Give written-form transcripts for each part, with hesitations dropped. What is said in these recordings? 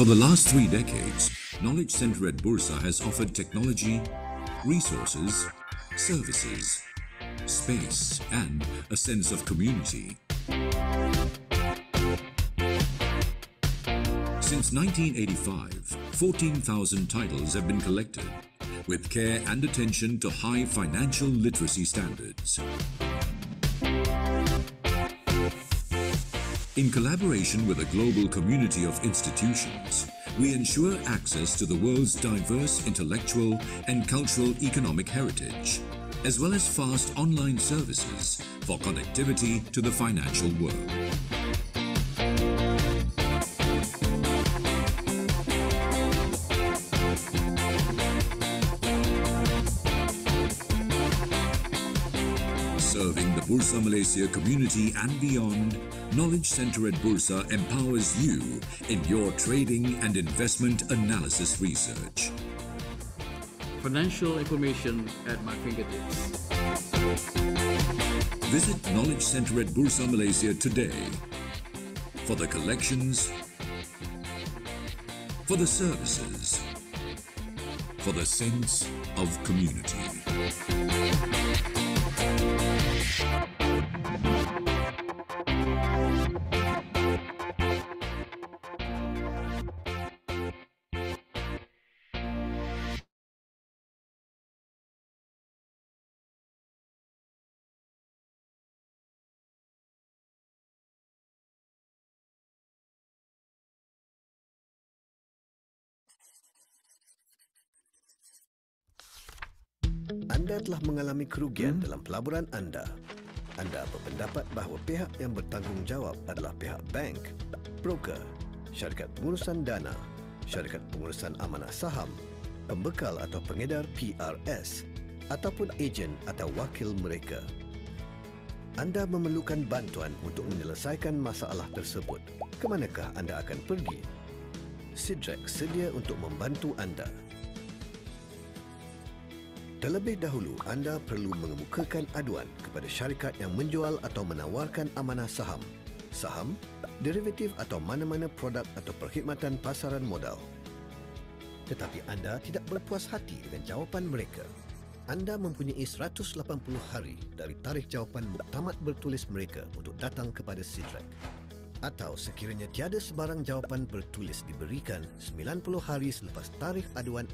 For the last 3 decades, Knowledge Center at Bursa has offered technology, resources, services, space, and a sense of community. Since 1985, 14,000 titles have been collected, with care and attention to high financial literacy standards. In collaboration with a global community of institutions, we ensure access to the world's diverse intellectual and cultural economic heritage, as well as fast online services for connectivity to the financial world. Serving the Bursa Malaysia community and beyond, Knowledge Center at Bursa empowers you in your trading and investment analysis research. Financial information at my fingertips. Visit Knowledge Center at Bursa Malaysia today for the collections, for the services, for the sense of community. Anda telah mengalami kerugian dalam pelaburan anda. Anda berpendapat bahawa pihak yang bertanggungjawab adalah pihak bank, broker, syarikat pengurusan dana, syarikat pengurusan amanah saham, pembekal atau pengedar PRS, ataupun ejen atau wakil mereka. Anda memerlukan bantuan untuk menyelesaikan masalah tersebut. Ke manakah anda akan pergi? Sidrek sedia untuk membantu anda. Terlebih dahulu, anda perlu mengemukakan aduan kepada syarikat yang menjual atau menawarkan amanah saham, derivatif atau mana-mana produk atau perkhidmatan pasaran modal. Tetapi anda tidak berpuas hati dengan jawapan mereka. Anda mempunyai 180 hari dari tarikh jawapan muktamad bertulis mereka untuk datang kepada Sidrek. Atau sekiranya tiada sebarang jawapan bertulis diberikan 90 hari selepas tarikh aduan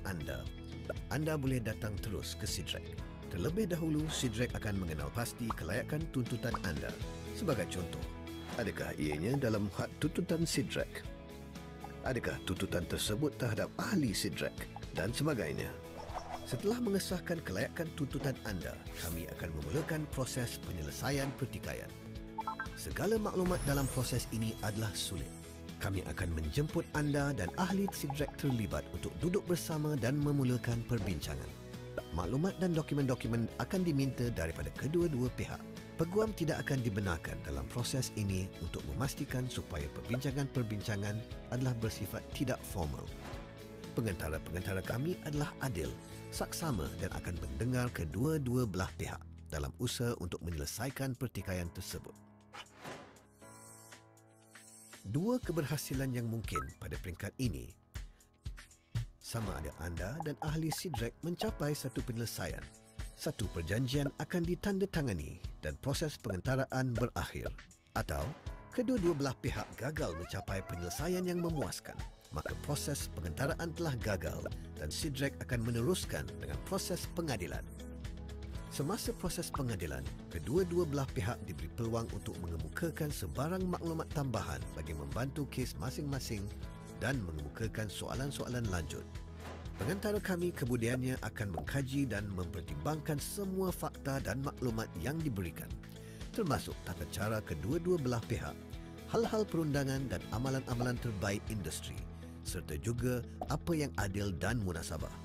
anda boleh datang terus ke Sidrek. Terlebih dahulu, Sidrek akan mengenal pasti kelayakan tuntutan anda. Sebagai contoh, adakah ianya dalam had tuntutan Sidrek? Adakah tuntutan tersebut terhadap ahli Sidrek? Dan sebagainya. Setelah mengesahkan kelayakan tuntutan anda, kami akan memulakan proses penyelesaian pertikaian. Segala maklumat dalam proses ini adalah sulit. Kami akan menjemput anda dan ahli Sidrek terlibat untuk duduk bersama dan memulakan perbincangan. Maklumat dan dokumen-dokumen akan diminta daripada kedua-dua pihak. Peguam tidak akan dibenarkan dalam proses ini untuk memastikan supaya perbincangan-perbincangan adalah bersifat tidak formal. Pengantara-pengantara kami adalah adil, saksama dan akan mendengar kedua-dua belah pihak dalam usaha untuk menyelesaikan pertikaian tersebut. Dua keberhasilan yang mungkin pada peringkat ini, sama ada anda dan ahli Sidrek mencapai satu penyelesaian. Satu perjanjian akan ditandatangani dan proses pengantaraan berakhir. Atau kedua-dua belah pihak gagal mencapai penyelesaian yang memuaskan, maka proses pengantaraan telah gagal dan Sidrek akan meneruskan dengan proses pengadilan. Semasa proses pengadilan, kedua-dua belah pihak diberi peluang untuk mengemukakan sebarang maklumat tambahan bagi membantu kes masing-masing dan mengemukakan soalan-soalan lanjut. Pengantara kami kemudiannya akan mengkaji dan mempertimbangkan semua fakta dan maklumat yang diberikan, termasuk tata cara kedua-dua belah pihak, hal-hal perundangan dan amalan-amalan terbaik industri, serta juga apa yang adil dan munasabah.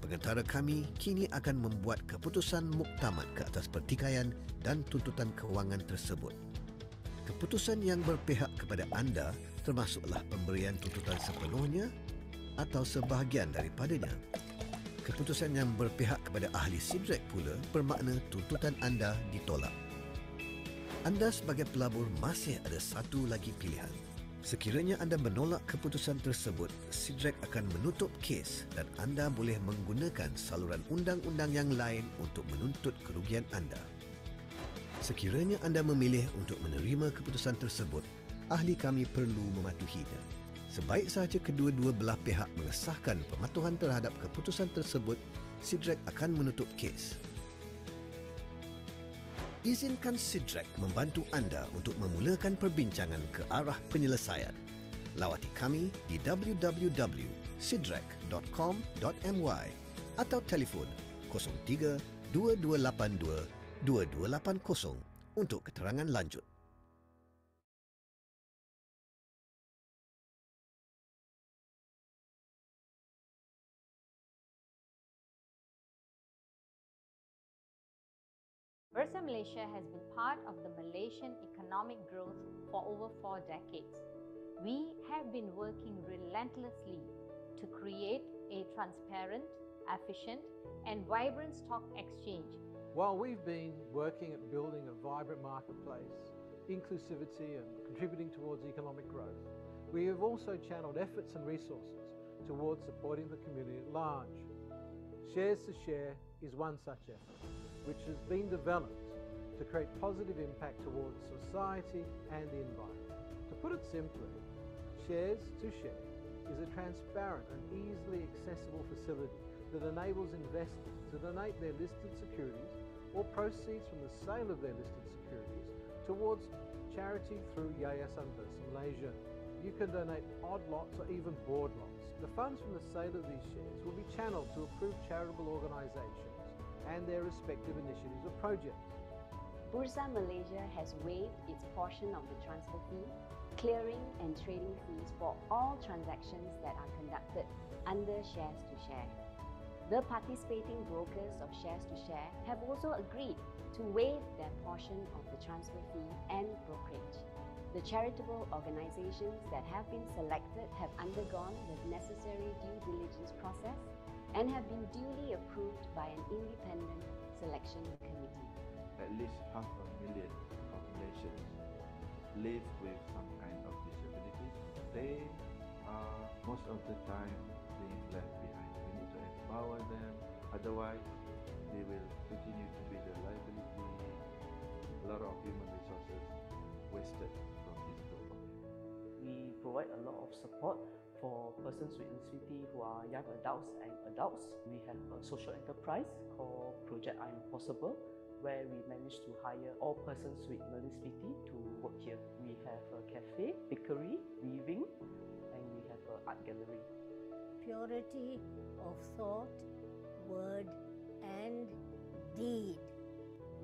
Pengantara kami kini akan membuat keputusan muktamad ke atas pertikaian dan tuntutan kewangan tersebut. Keputusan yang berpihak kepada anda termasuklah pemberian tuntutan sepenuhnya atau sebahagian daripadanya. Keputusan yang berpihak kepada ahli Sidrek pula bermakna tuntutan anda ditolak. Anda sebagai pelabur masih ada satu lagi pilihan. Sekiranya anda menolak keputusan tersebut, SIDRAC akan menutup kes dan anda boleh menggunakan saluran undang-undang yang lain untuk menuntut kerugian anda. Sekiranya anda memilih untuk menerima keputusan tersebut, ahli kami perlu mematuhinya. Sebaik sahaja kedua-dua belah pihak mengesahkan pematuhan terhadap keputusan tersebut, SIDRAC akan menutup kes. Izinkan SIDRAC membantu anda untuk memulakan perbincangan ke arah penyelesaian. Lawati kami di www.sidrac.com.my atau telefon 03 2282 2280 untuk keterangan lanjut. Bursa Malaysia has been part of the Malaysian economic growth for over 4 decades. We have been working relentlessly to create a transparent, efficient, and vibrant stock exchange. While we've been working at building a vibrant marketplace, inclusivity, and contributing towards economic growth, we have also channeled efforts and resources towards supporting the community at large. Shares to Share is one such effort, which has been developed to create positive impact towards society and the environment. To put it simply, Shares to Share is a transparent and easily accessible facility that enables investors to donate their listed securities or proceeds from the sale of their listed securities towards charity through Yayasan Bursa Malaysia. You can donate odd lots or even board lots. The funds from the sale of these shares will be channeled to approved charitable organisations and their respective initiatives or projects. Bursa Malaysia has waived its portion of the transfer fee, clearing and trading fees for all transactions that are conducted under Shares to Share. The participating brokers of Shares to Share have also agreed to waive their portion of the transfer fee and brokerage. The charitable organisations that have been selected have undergone the necessary due diligence process and have been duly approved by an independent selection committee. At least 500,000 populations live with some kind of disabilities. They are most of the time being left behind. We need to empower them, otherwise they will continue to be the liability. A lot of human resources wasted from this group of people. We provide a lot of support for persons with disability who are young adults and adults. We have a social enterprise called Project I'm Possible, where we managed to hire all persons with learning disability to work here. We have a cafe, bakery, weaving, and we have an art gallery. Purity of thought, word, and deed,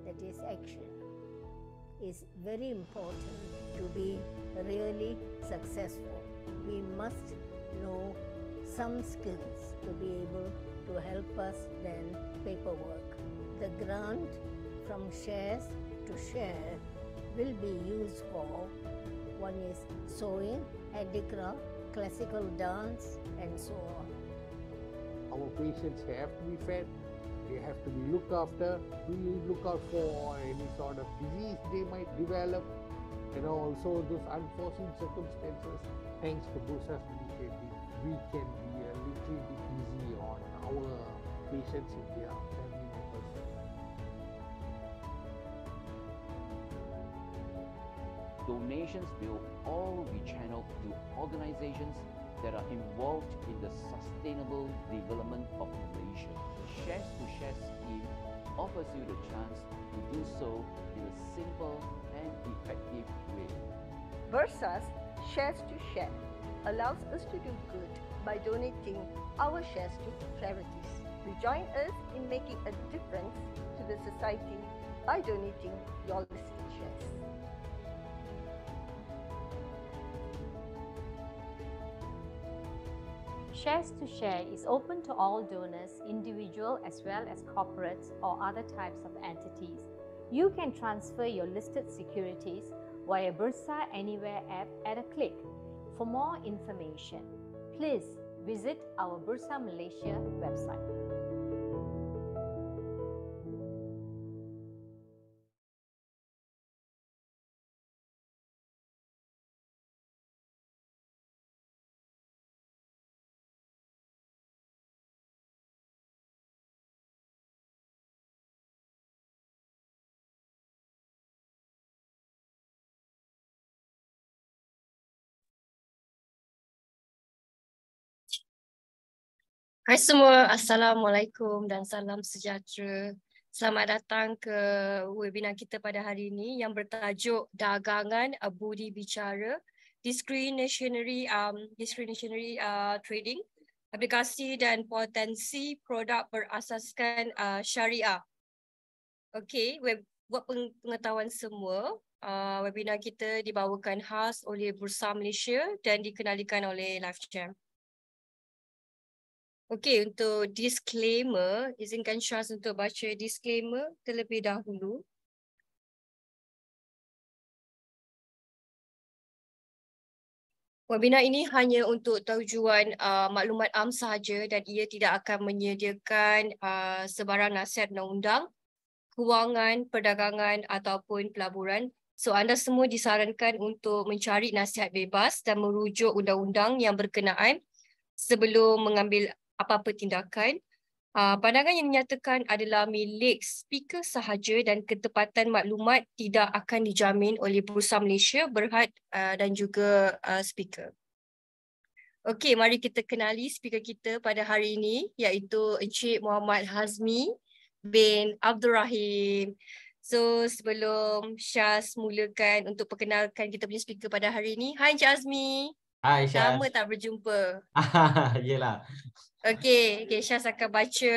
that is action, is very important to be really successful. We must know some skills to be able to help us then paperwork. The grant from Shares to Share will be used for, one is sewing, handicraft, classical dance, and so on. Our patients have to be fed, they have to be looked after. We look out for any sort of disease they might develop, and also those unforeseen circumstances. Thanks to Bursa's initiative, we can be a little bit easy on our patients if they are family members. Donations will all be channeled to organizations that are involved in the sustainable development of Malaysia. The Shares to Share scheme offers you the chance to do so in a simple and effective way. Bursa's Shares to Share allows us to do good by donating our shares to charities. Join us in making a difference to the society by donating your listed shares. Shares to Share is open to all donors, individual as well as corporates or other types of entities. You can transfer your listed securities via Bursa Anywhere app at a click. For more information, please visit our Bursa Malaysia website. Hai semua, Assalamualaikum dan salam sejahtera. Selamat datang ke webinar kita pada hari ini yang bertajuk Dagangan Budi Bicara, Discretionary Trading, Aplikasi dan Potensi Produk Berasaskan Syariah. Okey, buat pengetahuan semua, webinar kita dibawakan khas oleh Bursa Malaysia dan dikenalikan oleh LifeChamp. Okey, untuk disclaimer, izinkan Syaz untuk baca disclaimer terlebih dahulu. Webinar ini hanya untuk tujuan maklumat am sahaja dan ia tidak akan menyediakan sebarang nasihat undang-undang, kewangan, perdagangan ataupun pelaburan. So anda semua disarankan untuk mencari nasihat bebas dan merujuk undang-undang yang berkenaan sebelum mengambil apa-apa tindakan. Pandangan yang dinyatakan adalah milik speaker sahaja dan ketepatan maklumat tidak akan dijamin oleh Bursa Malaysia, Berhad dan juga speaker. Okey, mari kita kenali speaker kita pada hari ini iaitu Encik Muhammad Hazmi bin Abdul Rahim. So sebelum Syaz mulakan untuk perkenalkan kita punya speaker pada hari ini. Hai Encik Hazmi. Hai Syaz. Lama tak berjumpa. Yelah. Okey, Syaz akan baca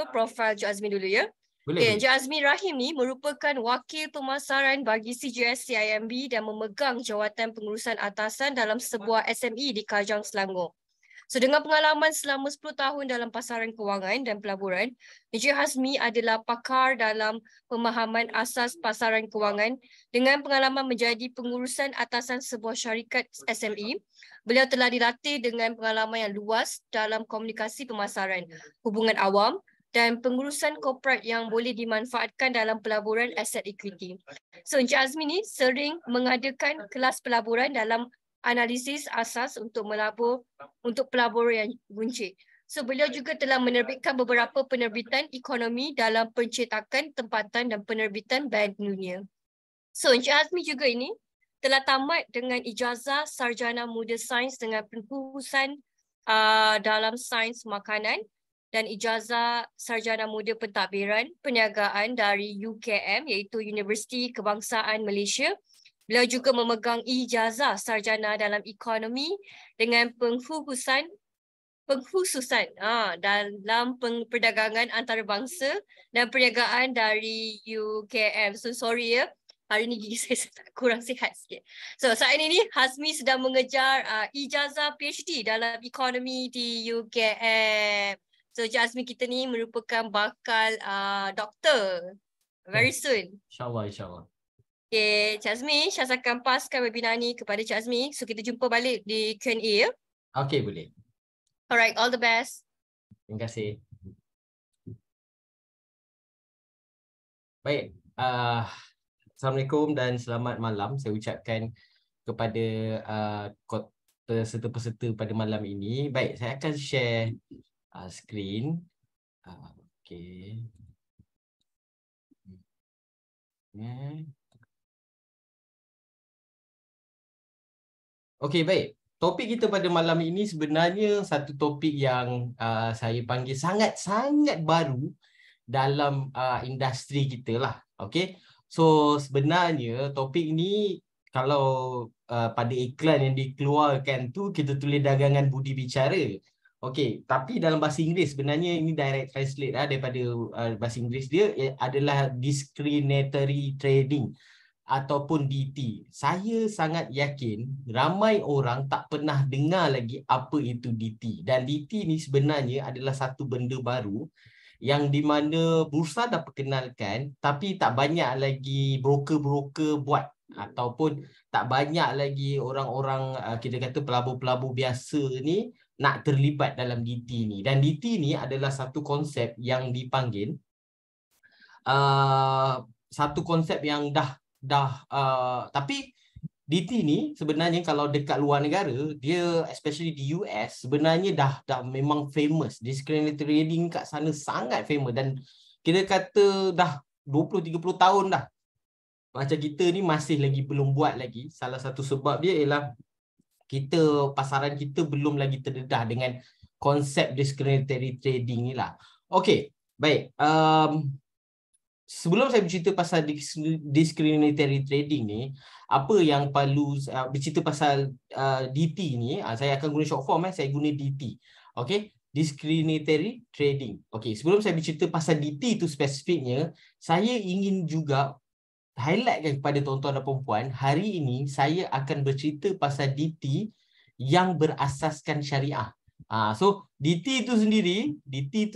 profil Encik Azmi dulu ya. Boleh. Encik Azmi Rahim ni merupakan wakil pemasaran bagi CGS CIMB dan memegang jawatan pengurusan atasan dalam sebuah SME di Kajang, Selangor. So dengan pengalaman selama 10 tahun dalam pasaran kewangan dan pelaburan, Encik Hazmi adalah pakar dalam pemahaman asas pasaran kewangan dengan pengalaman menjadi pengurusan atasan sebuah syarikat SME. Beliau telah dilatih dengan pengalaman yang luas dalam komunikasi pemasaran, hubungan awam dan pengurusan korporat yang boleh dimanfaatkan dalam pelaburan aset equity. So Encik Hazmi ni sering mengadakan kelas pelaburan dalam analisis asas untuk pelabur yang buncit. So beliau juga telah menerbitkan beberapa penerbitan ekonomi dalam pencetakan, tempatan dan penerbitan Bank Dunia. So Encik Hazmi juga ini telah tamat dengan ijazah Sarjana Muda Sains dengan pengkhususan dalam sains makanan dan ijazah Sarjana Muda Pentadbiran Perniagaan dari UKM iaitu Universiti Kebangsaan Malaysia. Beliau juga memegang ijazah sarjana dalam ekonomi dengan pengkhususan dalam perdagangan antarabangsa dan perniagaan dari UKM. So sorry ya, hari ni gigi saya kurang sihat sikit. So saat ini Hazmi sedang mengejar ijazah PhD dalam ekonomi di UKM. So Encik Hazmi kita ni merupakan bakal doktor very soon. InsyaAllah. Okay, Cik Azmi, Syaz akan paskan webinar ni kepada Cik Azmi. So kita jumpa balik di Q&A ya. Okay, boleh. Alright, all the best. Terima kasih. Baik, Assalamualaikum dan selamat malam. Saya ucapkan kepada peserta-peserta pada malam ini. Baik, saya akan share screen. Okay. Okey, baik. Topik kita pada malam ini sebenarnya satu topik yang saya panggil sangat-sangat baru dalam industri kita lah. Okey. So sebenarnya topik ini kalau pada iklan yang dikeluarkan tu kita tulis dagangan budi bicara. Okey, tapi dalam bahasa Inggeris sebenarnya ini direct translate daripada bahasa Inggeris dia adalah discriminatory trading ataupun DT. Saya sangat yakin ramai orang tak pernah dengar lagi apa itu DT. Dan DT ni sebenarnya adalah satu benda baru yang di mana bursa dah perkenalkan tapi tak banyak lagi broker-broker buat ataupun tak banyak lagi orang-orang kita kata pelabur-pelabur biasa ni nak terlibat dalam DT ni. Dan DT ni adalah satu konsep yang dipanggil satu konsep yang tapi DT ni sebenarnya kalau dekat luar negara, dia especially di US sebenarnya dah memang famous. Discriminatory trading kat sana sangat famous dan kita kata dah 20-30 tahun dah. Macam kita ni masih lagi belum buat lagi. Salah satu sebab dia ialah pasaran kita belum lagi terdedah dengan konsep discriminatory trading ni lah. Okey, baik. Sebelum saya bercerita pasal discriminatory trading ni, apa yang perlu bercerita pasal DT ni, saya akan guna short form, saya guna DT. Okey, discriminatory trading. Okey, sebelum saya bercerita pasal DT tu spesifiknya, saya ingin juga highlightkan kepada tuan-tuan dan puan-puan, hari ini saya akan bercerita pasal DT yang berasaskan syariah. So DT itu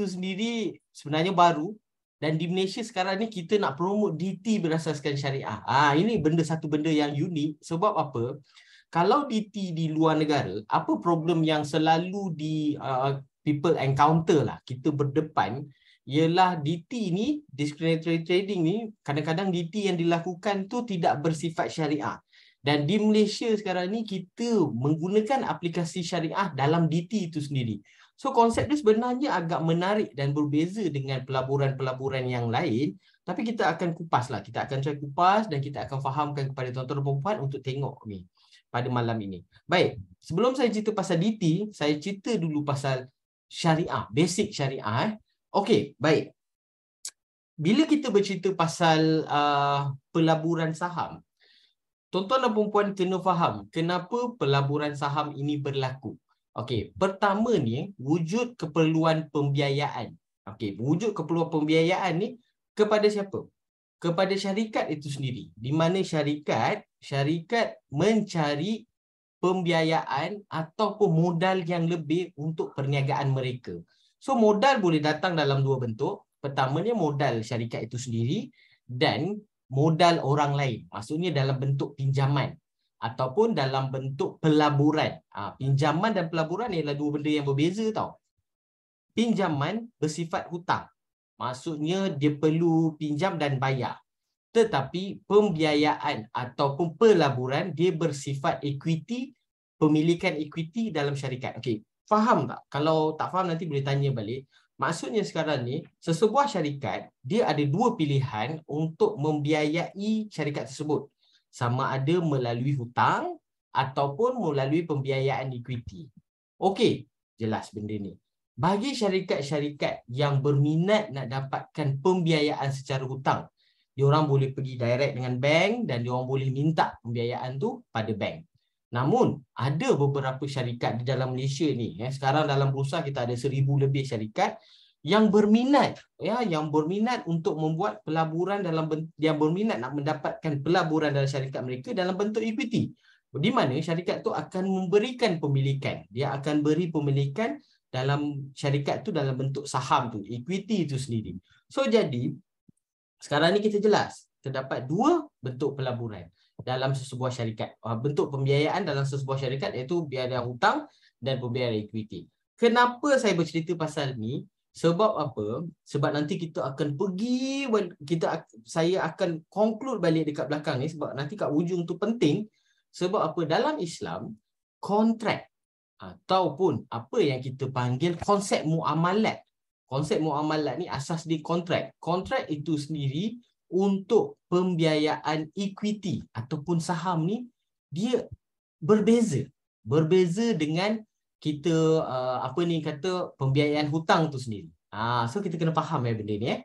sendiri sebenarnya baru. Dan di Malaysia sekarang ni kita nak promote DT berasaskan syariah. Ini satu benda yang unik. Sebab apa? Kalau DT di luar negara, apa problem yang selalu people encounter lah, kita berdepan, ialah DT ni, discriminatory trading ni, kadang-kadang DT yang dilakukan tu tidak bersifat syariah. Dan di Malaysia sekarang ni kita menggunakan aplikasi syariah dalam DT itu sendiri. So konsep dia sebenarnya agak menarik dan berbeza dengan pelaburan-pelaburan yang lain. Tapi kita akan kupas lah. Kita akan try kupas dan kita akan fahamkan kepada tuan-tuan dan puan-puan untuk tengok ni pada malam ini. Baik, sebelum saya cerita pasal DT, saya cerita dulu pasal syariah, basic syariah. Okey, baik. Bila kita bercerita pasal pelaburan saham, tuan-tuan dan puan-puan kena faham kenapa pelaburan saham ini berlaku. Okey, pertama ni wujud keperluan pembiayaan. Okey, wujud keperluan pembiayaan ni kepada siapa? Kepada syarikat itu sendiri. Di mana syarikat mencari pembiayaan ataupun modal yang lebih untuk perniagaan mereka. So modal boleh datang dalam dua bentuk. Pertamanya modal syarikat itu sendiri dan modal orang lain. Maksudnya dalam bentuk pinjaman ataupun dalam bentuk pelaburan. Pinjaman dan pelaburan ialah dua benda yang berbeza tau. Pinjaman bersifat hutang. Maksudnya dia perlu pinjam dan bayar. Tetapi pembiayaan ataupun pelaburan dia bersifat equity, pemilikan equity dalam syarikat. Okey, faham tak? Kalau tak faham nanti boleh tanya balik. Maksudnya sekarang ni, sesebuah syarikat dia ada dua pilihan untuk membiayai syarikat tersebut. Sama ada melalui hutang ataupun melalui pembiayaan equity. Okey, jelas benda ni. Bagi syarikat-syarikat yang berminat nak dapatkan pembiayaan secara hutang, diorang boleh pergi direct dengan bank dan diorang boleh minta pembiayaan tu pada bank. Namun, ada beberapa syarikat di dalam Malaysia ni, sekarang dalam bursa kita ada 1,000 lebih syarikat yang berminat, yang berminat untuk membuat pelaburan yang berminat nak mendapatkan pelaburan dalam syarikat mereka dalam bentuk equity. Di mana syarikat tu akan memberikan pemilikan. Dia akan beri pemilikan dalam syarikat tu dalam bentuk saham tu, equity itu sendiri. So jadi, sekarang ni kita jelas, terdapat dua bentuk pelaburan dalam sesebuah syarikat. Bentuk pembiayaan dalam sesebuah syarikat iaitu pembiayaan hutang dan pembiayaan equity. Kenapa saya bercerita pasal ni? Sebab apa? Sebab nanti kita akan pergi, saya akan conclude balik dekat belakang ni sebab nanti kat ujung tu penting. Sebab apa? Dalam Islam, kontrak ataupun apa yang kita panggil konsep muamalat. Konsep muamalat ni asas di kontrak. Kontrak itu sendiri untuk pembiayaan equity ataupun saham ni dia berbeza. Berbeza dengan kita pembiayaan hutang tu sendiri. So kita kena faham benda ni.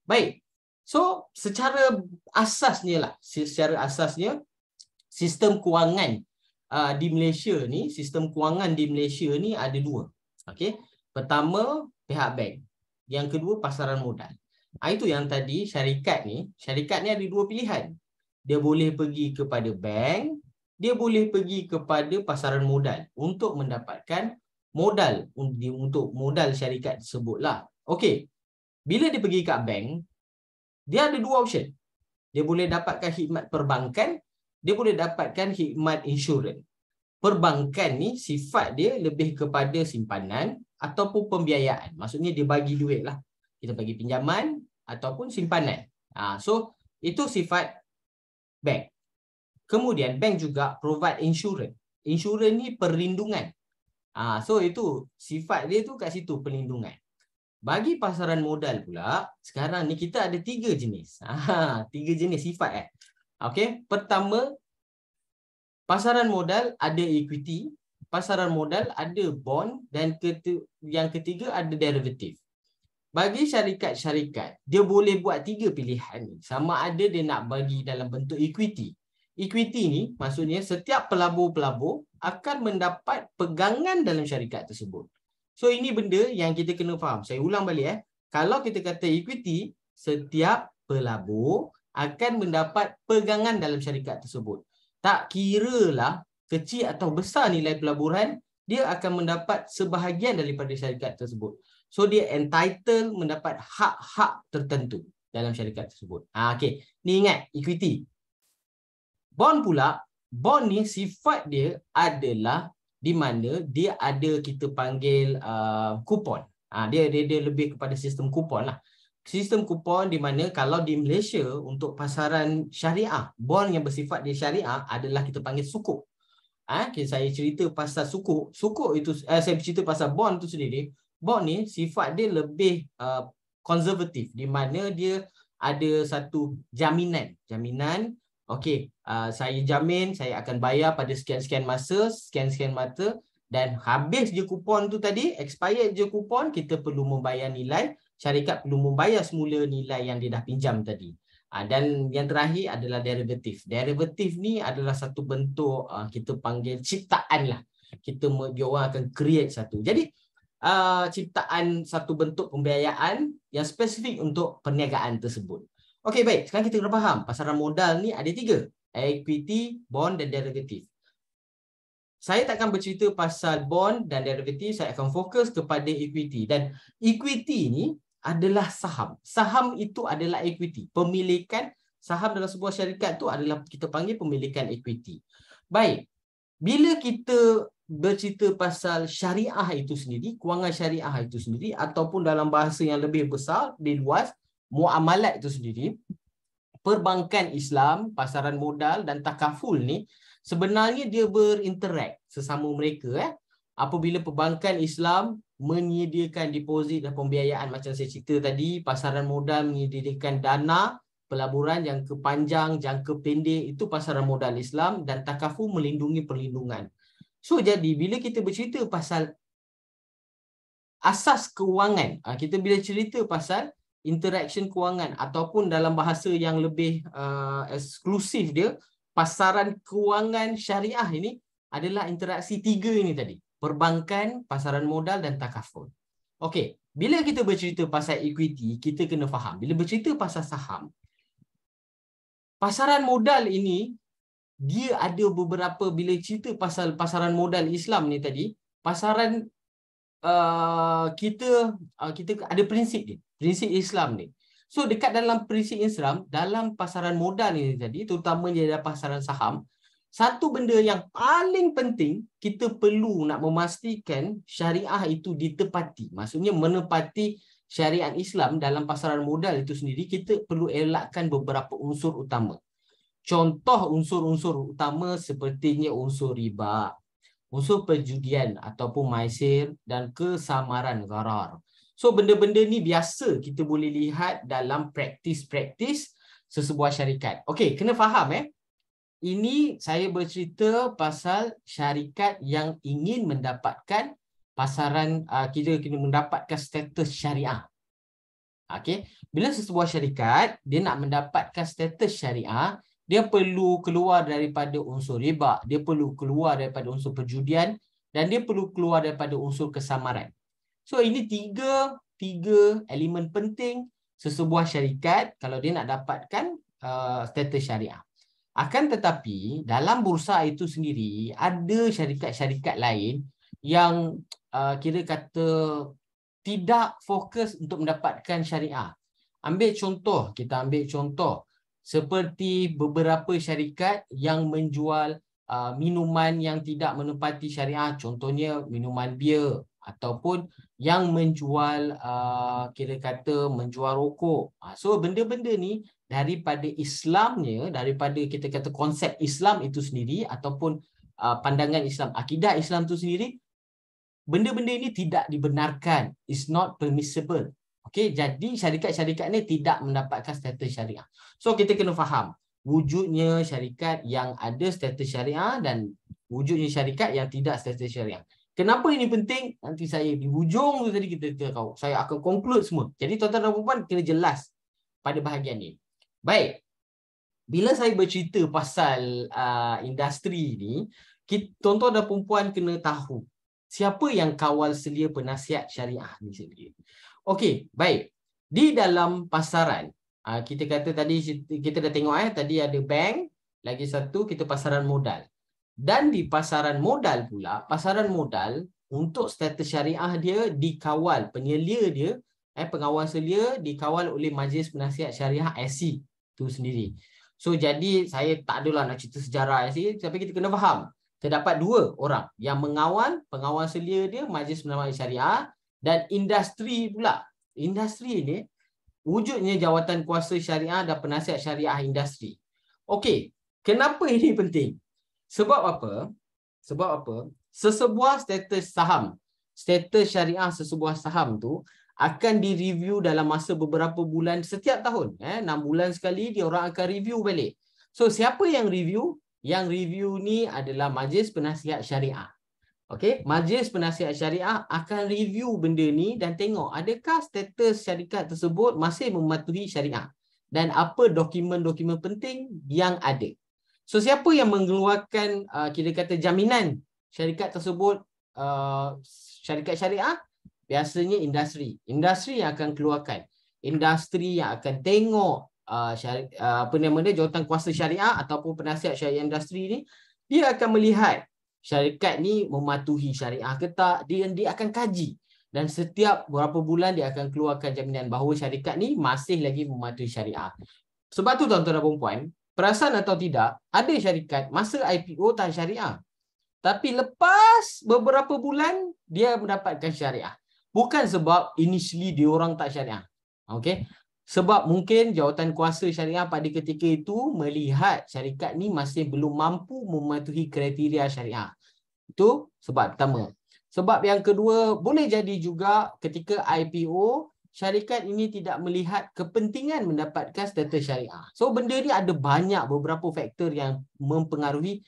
Baik. So secara asasnya sistem kewangan di Malaysia ni ada dua. Okey. Pertama pihak bank. Yang kedua pasaran modal. Itu yang tadi syarikat ni ada dua pilihan. Dia boleh pergi kepada bank, dia boleh pergi kepada pasaran modal untuk mendapatkan modal untuk modal syarikat tersebutlah. Okey. Bila dia pergi kat bank, dia ada dua option. Dia boleh dapatkan khidmat perbankan, dia boleh dapatkan khidmat insurans. Perbankan ni sifat dia lebih kepada simpanan ataupun pembiayaan. Maksudnya dia bagi duit lah. Kita bagi pinjaman ataupun simpanan. So itu sifat bank. Kemudian bank juga provide insurans. Insurans ni perlindungan. So itu sifat dia tu kat situ, perlindungan. Bagi pasaran modal pula, sekarang ni kita ada 3 jenis. 3 jenis sifat. Okey, pertama Pasaran modal ada equity, pasaran modal ada bond, dan yang ketiga ada derivatif. Bagi syarikat-syarikat, dia boleh buat 3 pilihan ni. Sama ada dia nak bagi dalam bentuk equity. Equity ni maksudnya setiap pelabur-pelabur akan mendapat pegangan dalam syarikat tersebut. So ini benda yang kita kena faham. Saya ulang balik. Kalau kita kata equity, setiap pelabur akan mendapat pegangan dalam syarikat tersebut. Tak kiralah kecil atau besar nilai pelaburan, dia akan mendapat sebahagian daripada syarikat tersebut. So dia entitled mendapat hak-hak tertentu dalam syarikat tersebut. Okey, ni ingat equity. Bond pula, bond ni sifat dia adalah di mana dia ada kita panggil kupon. Dia lebih kepada sistem kupon lah. Sistem kupon di mana kalau di Malaysia untuk pasaran syariah, bond yang bersifat di syariah adalah kita panggil sukuk. Saya cerita pasal sukuk. Sukuk itu, saya cerita pasal bond itu sendiri. Bond ni sifat dia lebih konservatif di mana dia ada satu jaminan. Okey, saya jamin saya akan bayar pada sekian-sekian masa, sekian-sekian masa, dan habis je kupon tu tadi, expired je kupon, kita perlu membayar nilai, syarikat perlu membayar semula nilai yang dia dah pinjam tadi. Dan yang terakhir adalah derivatif. Derivatif ni adalah satu bentuk kita panggil ciptaan lah. Dia orang akan create satu. Jadi ciptaan satu bentuk pembiayaan yang spesifik untuk perniagaan tersebut. Okey, baik. Sekarang kita kena faham pasaran modal ni ada 3. Equity, bond dan derivatif. Saya takkan bercerita pasal bond dan derivatif, saya akan fokus kepada equity. Dan equity ni adalah saham. Saham itu adalah equity. Pemilikan saham dalam sebuah syarikat tu adalah kita panggil pemilikan equity. Baik. Bila kita bercerita pasal syariah itu sendiri, kewangan syariah itu sendiri, ataupun dalam bahasa yang lebih besar, lebih luas, muamalat itu sendiri, perbankan Islam, pasaran modal dan takaful ni, sebenarnya dia berinteract sesama mereka. Apabila perbankan Islam menyediakan deposit dan pembiayaan macam saya cerita tadi, pasaran modal menyediakan dana pelaburan jangka panjang, jangka pendek, itu pasaran modal Islam, dan takaful melindungi perlindungan. So jadi bila kita bercerita pasal asas kewangan, kita bila cerita pasal interaction kewangan ataupun dalam bahasa yang lebih eksklusif dia, pasaran kewangan syariah ini adalah interaksi 3 ini tadi. Perbankan, pasaran modal dan takaful. Okey, bila kita bercerita pasal equity, kita kena faham. Bila bercerita pasal saham, pasaran modal ini, dia ada beberapa, bila cerita pasal pasaran modal Islam ni tadi, pasaran kita ada prinsip dia. Prinsip Islam ni. So dekat dalam prinsip Islam, dalam pasaran modal ni tadi, terutamanya dalam pasaran saham, satu benda yang paling penting, kita perlu nak memastikan syariah itu ditepati. Maksudnya menepati syariat Islam dalam pasaran modal itu sendiri, kita perlu elakkan beberapa unsur utama. Contoh unsur-unsur utama sepertinya unsur riba, unsur perjudian ataupun maisir, dan kesamaran gharar. So benda-benda ni biasa kita boleh lihat dalam praktis-praktis sesebuah syarikat. Okey, kena faham ini saya bercerita pasal syarikat yang ingin mendapatkan pasaran, kita kena mendapatkan status syariah. Okey, bila sesebuah syarikat dia nak mendapatkan status syariah, dia perlu keluar daripada unsur riba, dia perlu keluar daripada unsur perjudian, dan dia perlu keluar daripada unsur kesamaran. So ini tiga elemen penting sesebuah syarikat kalau dia nak dapatkan status syariah. Akan tetapi dalam bursa itu sendiri ada syarikat-syarikat lain yang kira kata tidak fokus untuk mendapatkan syariah. Kita ambil contoh seperti beberapa syarikat yang menjual minuman yang tidak menepati syariah, contohnya minuman bir, ataupun yang menjual kira kata menjual rokok. So benda-benda ni daripada Islamnya, daripada kita kata konsep Islam itu sendiri ataupun pandangan Islam, akidah Islam itu sendiri, benda-benda ini tidak dibenarkan. It's not permissible. Okey, jadi syarikat-syarikat ni tidak mendapatkan status syariah. So kita kena faham, wujudnya syarikat yang ada status syariah dan wujudnya syarikat yang tidak status syariah. Kenapa ini penting? Nanti saya di hujung tu tadi saya akan conclude semua. Jadi tuan-tuan dan puan kena jelas pada bahagian ni. Baik. Bila saya bercerita pasal industri ni, tuan-tuan dan puan kita kena tahu siapa yang kawal selia penasihat syariah ni sendiri. Okey, baik. Di dalam pasaran, kita kata tadi kita dah tengok tadi ada bank, lagi satu kita pasaran modal. Dan di pasaran modal pula, pasaran modal untuk status syariah dia dikawal, penyelia dia, pengawal selia dikawal oleh Majlis Penasihat Syariah SC tu sendiri. So jadi saya tak adalah nak cerita sejarah SC, tapi kita kena faham. Terdapat dua orang yang mengawal, pengawal selia dia Majlis Penasihat Syariah dan industri pula. Industri ini wujudnya Jawatan Kuasa Syariah dan Penasihat Syariah Industri. Okey, kenapa ini penting? Sebab apa? Sebab apa? Sesebuah status saham, status syariah sesebuah saham tu akan direview dalam masa beberapa bulan setiap tahun. 6 bulan sekali dia orang akan review balik. So siapa yang review? Yang review ni adalah Majlis Penasihat Syariah. Okey, Majlis Penasihat Syariah akan review benda ni dan tengok adakah status syarikat tersebut masih mematuhi syariah dan apa dokumen-dokumen penting yang ada. So siapa yang mengeluarkan kita kata jaminan syarikat tersebut syarikat syariah? Biasanya industri. Industri yang akan keluarkan. Industri yang akan tengok Jawatan Kuasa Syariah ataupun Penasihat Syariah Industri ni, dia akan melihat syarikat ni mematuhi syariah ke tak, dia akan kaji. Dan setiap beberapa bulan dia akan keluarkan jaminan bahawa syarikat ni masih lagi mematuhi syariah. Sebab tu tuan-tuan dan puan-puan, perasan atau tidak, ada syarikat masa IPO tak syariah. Tapi lepas beberapa bulan, dia mendapatkan syariah. Bukan sebab initially dia orang tak syariah. Okay? Sebab mungkin Jawatan Kuasa Syariah pada ketika itu melihat syarikat ni masih belum mampu mematuhi kriteria syariah. Itu sebab pertama. Sebab yang kedua, boleh jadi juga ketika IPO, syarikat ini tidak melihat kepentingan mendapatkan status syariah. So benda ni ada banyak beberapa faktor yang mempengaruhi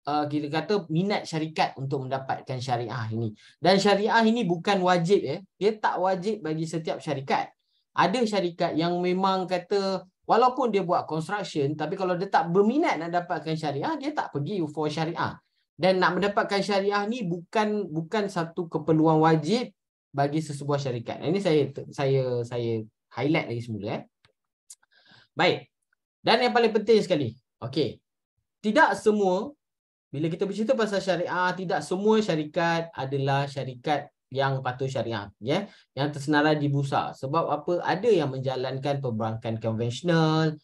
kita kata minat syarikat untuk mendapatkan syariah ini. Dan syariah ini bukan wajib dia tak wajib bagi setiap syarikat. Ada syarikat yang memang kata walaupun dia buat construction, tapi kalau dia tak berminat nak dapatkan syariah, dia tak pergi for syariah. Dan nak mendapatkan syariah ni bukan satu keperluan wajib bagi sesebuah syarikat. Ini saya highlight lagi semula. Baik. Dan yang paling penting sekali. Okey. Tidak semua, bila kita bercerita pasal syariah, tidak semua syarikat adalah syarikat yang patuh syariah, yang tersenarai di bursa. Sebab apa? Ada yang menjalankan perbankan konvensional,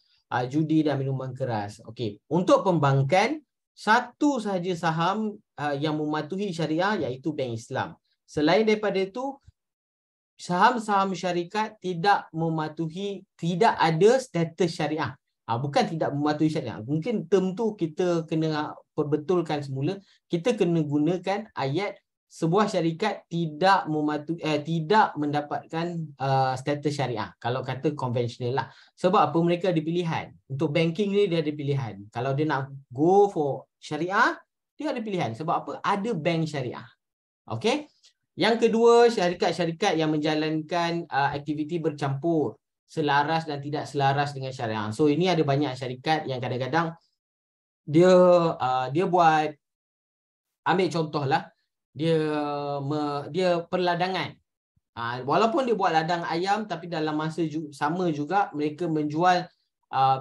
judi dan minuman keras. Okey. Untuk perbankan, satu sahaja saham yang mematuhi syariah iaitu Bank Islam. Selain daripada itu, saham-saham syarikat tidak ada status syariah. Bukan tidak mematuhi syariah. Mungkin term tu kita kena perbetulkan semula. Kita kena gunakan ayat sebuah syarikat tidak mendapatkan status syariah. Kalau kata konvensional lah. Sebab apa? Mereka ada pilihan. Untuk banking ni dia ada pilihan. Kalau dia nak go for syariah, dia ada pilihan. Sebab apa? Ada bank syariah. Okey? Yang kedua, syarikat-syarikat yang menjalankan aktiviti bercampur, selaras dan tidak selaras dengan syariah. So ini ada banyak syarikat yang kadang-kadang dia buat, ambil contohlah, dia perladangan. Walaupun dia buat ladang ayam, tapi dalam masa sama juga mereka menjual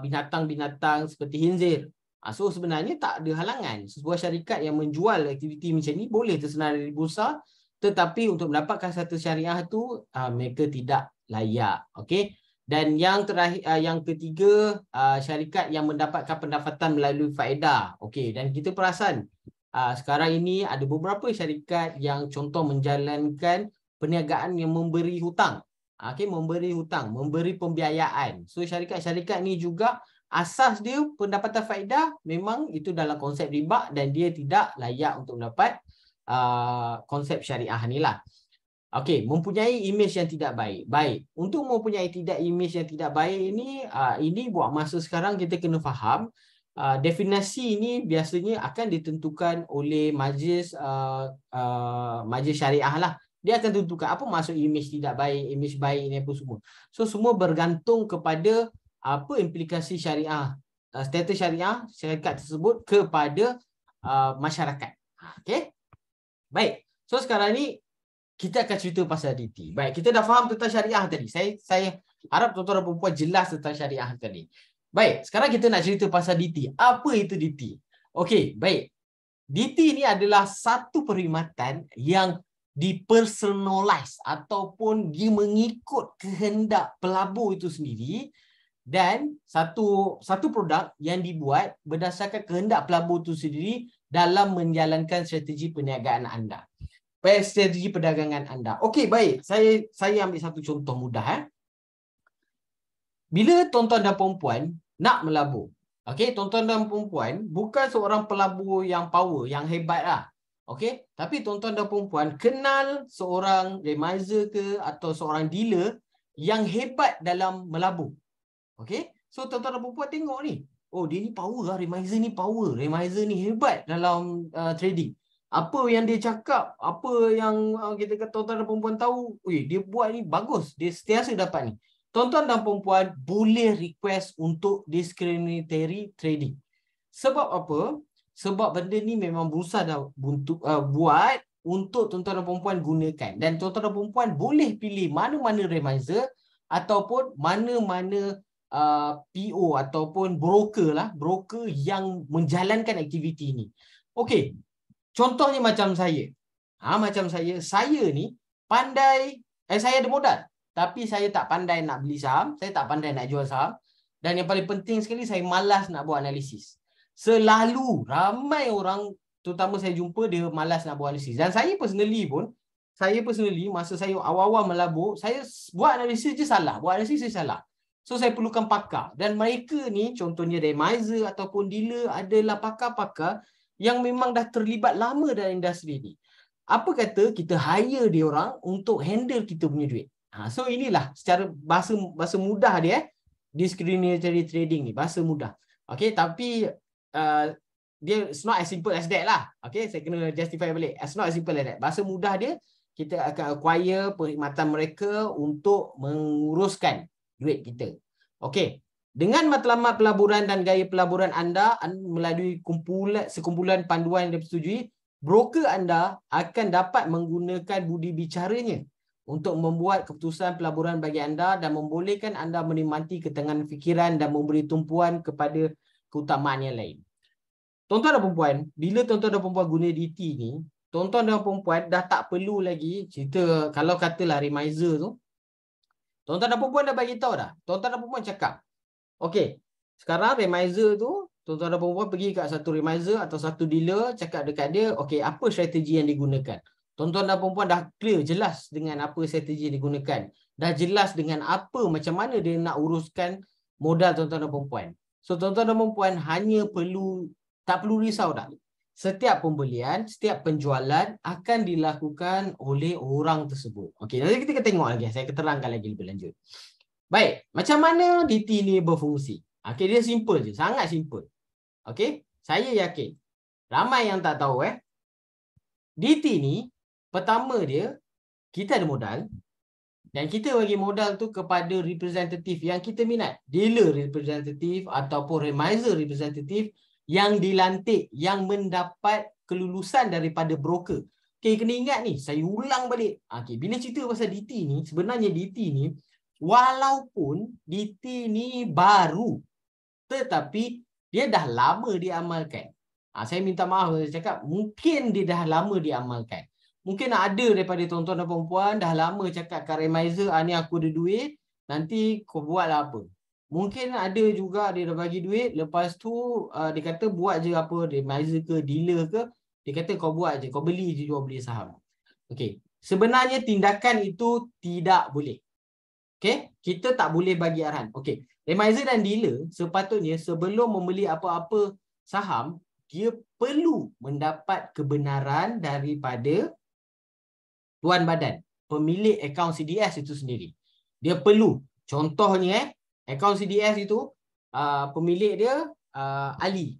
binatang-binatang seperti khinzir. So sebenarnya tak ada halangan. Sebuah syarikat yang menjual aktiviti macam ni boleh tersenarai di bursa, tetapi untuk mendapatkan satu syariah tu mereka tidak layak. Okey. Dan yang terakhir, yang ketiga, syarikat yang mendapatkan pendapatan melalui faedah. Okey, dan kita perasan sekarang ini ada beberapa syarikat yang contoh menjalankan perniagaan yang memberi hutang. Okey, memberi hutang, memberi pembiayaan. So syarikat-syarikat ni juga asas dia pendapatan faedah memang itu dalam konsep riba dan dia tidak layak untuk mendapat konsep syariah ni lah. Okey, mempunyai imej yang tidak baik. Baik, untuk mempunyai imej yang tidak baik ini buat masa sekarang kita kena faham definisi ini biasanya akan ditentukan oleh majlis majlis syariah lah. Dia akan tentukan apa maksud imej tidak baik, imej baik ni apa semua. So semua bergantung kepada apa implikasi syariah, status syariah syarikat tersebut kepada masyarakat. Okey. Baik. So sekarang ni kita akan cerita pasal DT. Baik, kita dah faham tentang syariah tadi. Saya harap tuan-tuan dan puan jelas tentang syariah tadi. Baik, sekarang kita nak cerita pasal DT. Apa itu DT? Okey, baik. DT ni adalah satu perkhidmatan yang dipersonalize ataupun dia mengikut kehendak pelabur itu sendiri, dan satu produk yang dibuat berdasarkan kehendak pelabur itu sendiri dalam menjalankan strategi perniagaan anda. Strategi perdagangan anda. Okey, baik. Saya ambil satu contoh mudah. Bila tuan-tuan dan perempuan nak melabur, okey, tuan-tuan dan perempuan bukan seorang pelabur yang power, yang hebat lah. Okey, tapi tuan-tuan dan perempuan kenal seorang remiser ke atau seorang dealer yang hebat dalam melabur. Okey, so tuan-tuan dan perempuan tengok ni. Oh, dia ni power lah, remiser ni power. Remiser ni hebat dalam trading. Apa yang dia cakap, apa yang kita kata tuan-tuan dan perempuan tahu, dia buat ni bagus, dia sentiasa dapat ni. Tuan-tuan dan perempuan boleh request untuk discriminatory trading. Sebab apa? Sebab benda ni memang berusaha dah buat untuk tuan-tuan dan perempuan gunakan. Dan tuan-tuan dan perempuan boleh pilih mana-mana remiser ataupun mana-mana PO ataupun broker yang menjalankan aktiviti ni. Okey. Contohnya macam saya. Saya ni pandai, saya ada modal. Tapi saya tak pandai nak beli saham, saya tak pandai nak jual saham. Dan yang paling penting sekali, saya malas nak buat analisis. Selalu ramai orang, terutama saya jumpa, dia malas nak buat analisis. Dan saya personally masa saya awal-awal melabur, saya buat analisis je salah. So saya perlukan pakar. Dan mereka ni, contohnya remiser ataupun dealer adalah pakar-pakar yang memang dah terlibat lama dalam industri ni. Apa kata kita hire dia orang untuk handle kita punya duit. So inilah secara bahasa mudah dia, discriminatory trading ni, bahasa mudah. Okay, tapi dia it's not as simple as that lah. Okay, saya kena justify balik. It's not as simple as that. Bahasa mudah dia, kita akan acquire perkhidmatan mereka untuk menguruskan duit kita. Okay. Dengan matlamat pelaburan dan gaya pelaburan anda melalui sekumpulan panduan yang disetujui, broker anda akan dapat menggunakan budi bicaranya untuk membuat keputusan pelaburan bagi anda dan membolehkan anda menikmati ketenangan fikiran dan memberi tumpuan kepada keutamaan yang lain. Tuan-tuan dan perempuan, bila tuan-tuan dan perempuan guna DT ni, tuan-tuan dan perempuan dah tak perlu lagi cerita, kalau katalah remiser tu, tuan-tuan dan perempuan dah bagi tahu dah. Tuan-tuan dan perempuan cakap, okey, sekarang remiser tu, tuan-tuan dan perempuan pergi kat satu remiser atau satu dealer, cakap dekat dia, okey, apa strategi yang digunakan. Tuan-tuan dan perempuan dah clear, jelas dengan apa strategi yang digunakan. Dah jelas dengan apa, macam mana dia nak uruskan modal tuan-tuan dan perempuan. So, tuan-tuan dan perempuan tak perlu risau dah. Setiap pembelian, setiap penjualan akan dilakukan oleh orang tersebut. Okey, nanti kita tengok lagi, saya akan terangkan lagi lebih lanjut. Baik, macam mana DT ni berfungsi? Okey, dia simple je, sangat simple. Okey, saya yakin ramai yang tak tahu DT ni, pertama dia, kita ada modal dan kita bagi modal tu kepada representatif yang kita minat. Dealer representatif ataupun remiser representatif yang dilantik, yang mendapat kelulusan daripada broker. Okey, kena ingat ni, saya ulang balik. Okey, bila cerita pasal DT ni, sebenarnya DT ni, walaupun DT ni baru, tetapi dia dah lama diamalkan. Saya minta maaf, saya cakap mungkin dia dah lama diamalkan. Mungkin ada daripada tuan-tuan dan perempuan dah lama cakap kat remiser, ni aku ada duit, nanti kau buatlah apa. Mungkin ada juga dia dah bagi duit, lepas tu dia kata buat je apa, remiser ke, dealer ke, dia kata kau buat je, kau beli je, jual beli saham. Okey, sebenarnya tindakan itu tidak boleh. Okey, kita tak boleh bagi arahan. Okey, remiser dan dealer sepatutnya sebelum membeli apa-apa saham, dia perlu mendapat kebenaran daripada tuan badan pemilik akaun CDS itu sendiri. Dia perlu, contohnya akaun CDS itu pemilik dia Ali.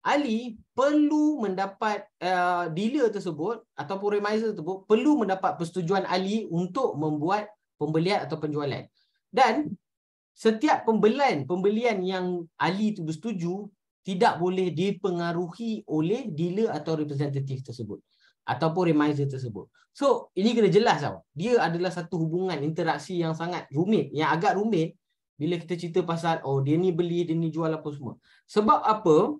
Ali perlu mendapat dealer tersebut ataupun remiser tersebut perlu mendapat persetujuan Ali untuk membuat pembelian atau penjualan. Dan setiap pembelian yang Ali itu bersetuju tidak boleh dipengaruhi oleh dealer atau representatif tersebut ataupun remiser tersebut. So, ini kena jelas tau. Dia adalah satu hubungan interaksi yang sangat rumit, yang agak rumit bila kita cerita pasal dia ni beli, dia ni jual apa semua. Sebab apa?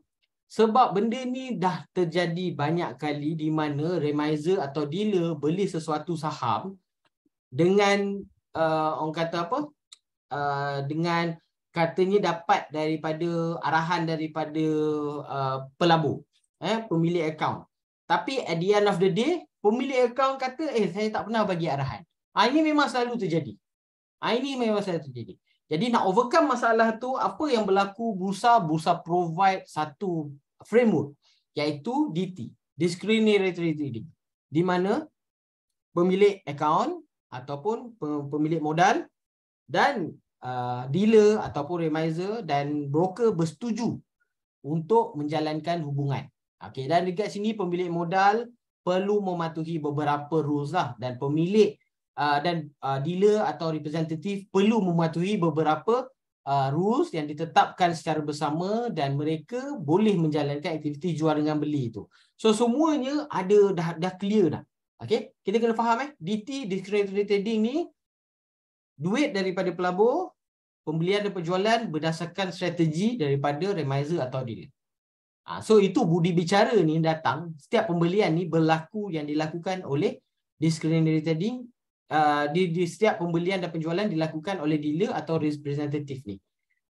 Sebab benda ni dah terjadi banyak kali di mana remiser atau dealer beli sesuatu saham dengan orang kata apa? Dengan katanya dapat daripada arahan daripada pelabur, pemilik akaun. Tapi at the end of the day, pemilik akaun kata, saya tak pernah bagi arahan. Ini memang selalu terjadi. Jadi nak overcome masalah tu, apa yang berlaku, Bursa provide satu framework, iaitu DT, Discriminatory Trading, di mana pemilik akaun ataupun pemilik modal dan dealer ataupun remiser dan broker bersetuju untuk menjalankan hubungan. Okey, dan dekat sini pemilik modal perlu mematuhi beberapa rules lah, dan pemilik dealer atau representatif perlu mematuhi beberapa rules yang ditetapkan secara bersama dan mereka boleh menjalankan aktiviti jual dengan beli itu. So semuanya ada dah clear dah. Okey, kita kena faham DT, Discriminatory Trading ni duit daripada pelabur, pembelian dan penjualan berdasarkan strategi daripada remiser atau dealer. So itu budi bicara ni datang, setiap pembelian ni berlaku yang dilakukan oleh discriminatory trading, di setiap pembelian dan penjualan dilakukan oleh dealer atau representatif ni.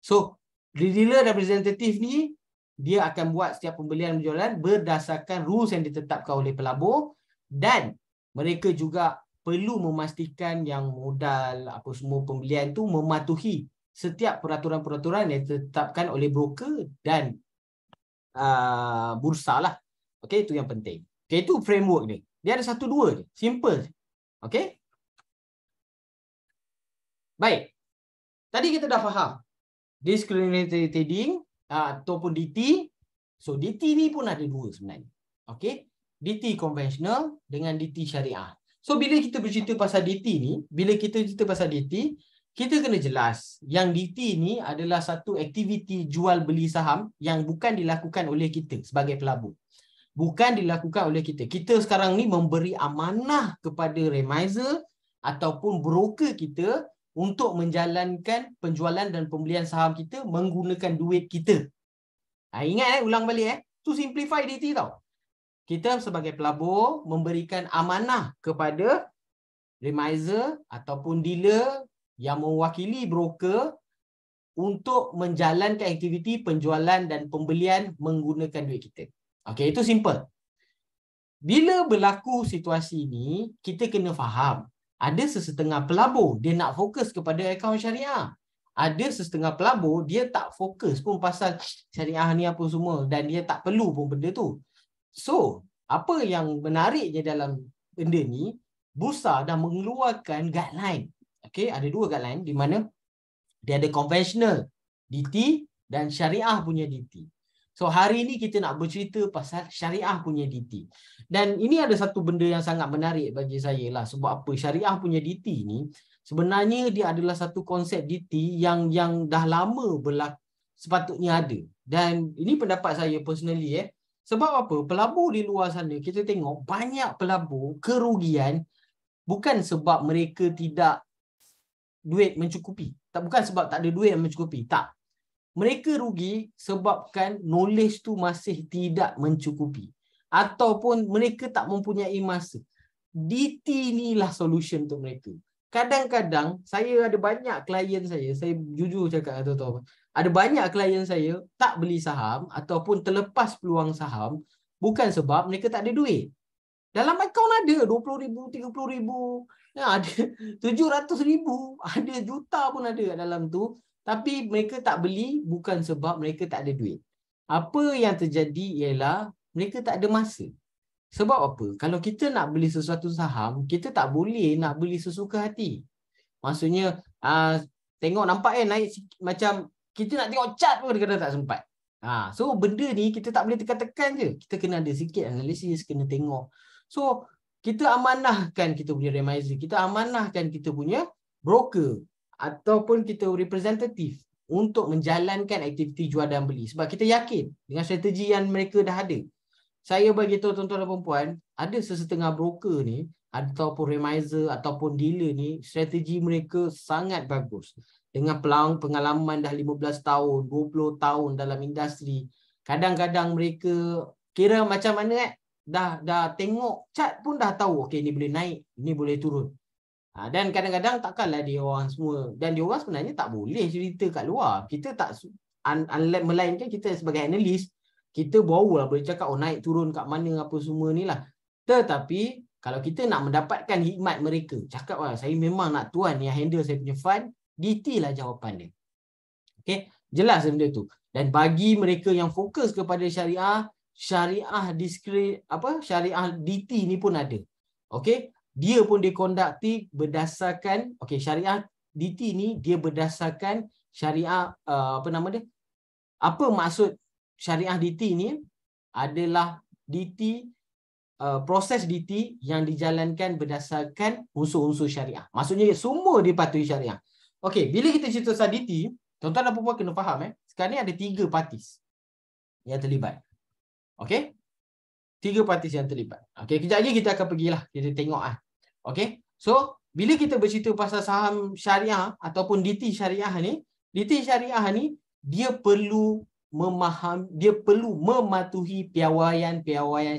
So dealer dan representatif ni dia akan buat setiap pembelian dan penjualan berdasarkan rules yang ditetapkan oleh pelabur, dan mereka juga perlu memastikan yang modal apa semua pembelian tu mematuhi setiap peraturan-peraturan yang ditetapkan oleh broker dan bursa lah. Okey, itu yang penting. Okey, itu framework ni. Dia ada 1-2 je. Simple. Okey. Baik. Tadi kita dah faham discriminatory trading ataupun DT. So DT ni pun ada 2 sebenarnya. Okey. DT konvensional dengan DT syariah. So bila kita bercerita pasal DT ni, kita kena jelas yang DT ni adalah satu aktiviti jual beli saham yang bukan dilakukan oleh kita sebagai pelabur. Bukan dilakukan oleh kita. Kita sekarang ni memberi amanah kepada remiser ataupun broker kita untuk menjalankan penjualan dan pembelian saham kita menggunakan duit kita. Ingat ulang balik tu simplify DT tau. Kita sebagai pelabur memberikan amanah kepada remiser ataupun dealer yang mewakili broker untuk menjalankan aktiviti penjualan dan pembelian menggunakan duit kita. Okey, itu simple. Bila berlaku situasi ini, kita kena faham, ada sesetengah pelabur dia nak fokus kepada akaun syariah. Ada sesetengah pelabur dia tak fokus pun pasal syariah ni apa semua dan dia tak perlu pun benda tu. So, apa yang menariknya dalam benda ni, Bursa dah mengeluarkan guideline. Okey, ada 2 guideline di mana dia ada konvensional DT dan syariah punya DT. So hari ni kita nak bercerita pasal syariah punya DT. Dan ini ada satu benda yang sangat menarik bagi saya lah. Sebab apa? Syariah punya DT ni sebenarnya dia adalah satu konsep DT yang dah lama sepatutnya ada. Dan ini pendapat saya personally Sebab apa? Pelabur di luar sana kita tengok banyak pelabur kerugian bukan sebab mereka tidak duit mencukupi. Bukan sebab tak ada duit yang mencukupi. Tak. Mereka rugi sebabkan knowledge tu masih tidak mencukupi. Ataupun mereka tak mempunyai masa. DT inilah solution untuk mereka. Kadang-kadang saya ada banyak klien saya jujur cakap atau ada banyak klien saya tak beli saham ataupun terlepas peluang saham bukan sebab mereka tak ada duit. Dalam akaun ada 20,000, 30,000, ada 700,000, ada juta pun ada kat dalam tu. Tapi mereka tak beli bukan sebab mereka tak ada duit. Apa yang terjadi ialah mereka tak ada masa. Sebab apa? Kalau kita nak beli sesuatu saham, kita tak boleh nak beli sesuka hati. Maksudnya tengok nampak naik macam kita nak tengok chart pun kadang tak sempat. So benda ni kita tak boleh tekan-tekan je. Kita kena ada sikit analisis, kena tengok. So kita amanahkan kita punya remiser, kita amanahkan kita punya broker ataupun kita representative untuk menjalankan aktiviti jual dan beli. Sebab kita yakin dengan strategi yang mereka dah ada. Saya bagi tahu tuan-tuan dan puan, ada sesetengah broker ni ataupun remiser ataupun dealer ni, strategi mereka sangat bagus. Dengan pengalaman dah 15 tahun, 20 tahun dalam industri. Kadang-kadang mereka kira macam mana dah tengok chart pun dah tahu okey ni boleh naik, ni boleh turun. Dan kadang-kadang takkanlah dia orang semua, dan dia orang sebenarnya tak boleh cerita kat luar. Kita tak melainkan kita sebagai analis, kita barulah boleh cakap naik turun kat mana apa semua ni lah. Tetapi kalau kita nak mendapatkan hikmat mereka, cakap saya memang nak tuan yang handle saya punya fund, DT lah jawapan dia. Okay, jelas benda tu. Dan bagi mereka yang fokus kepada syariah, syariah DT ni pun ada. Okay, dia pun dikondukti berdasarkan, syariah DT ni dia berdasarkan syariah apa maksud syariah DT ni adalah DT, proses DT yang dijalankan berdasarkan unsur-unsur syariah. Maksudnya semua dipatuhi syariah. Okey, bila kita cerita pasal DT, tuan-tuan dan puan kena faham sekarang ni ada 3 partis yang terlibat. Okey? 3 partis yang terlibat. Okey, kejap lagi kita akan pergilah, kita tengok Okey? So, bila kita bercerita pasal saham syariah ataupun DT syariah ni, dia perlu mematuhi piawaian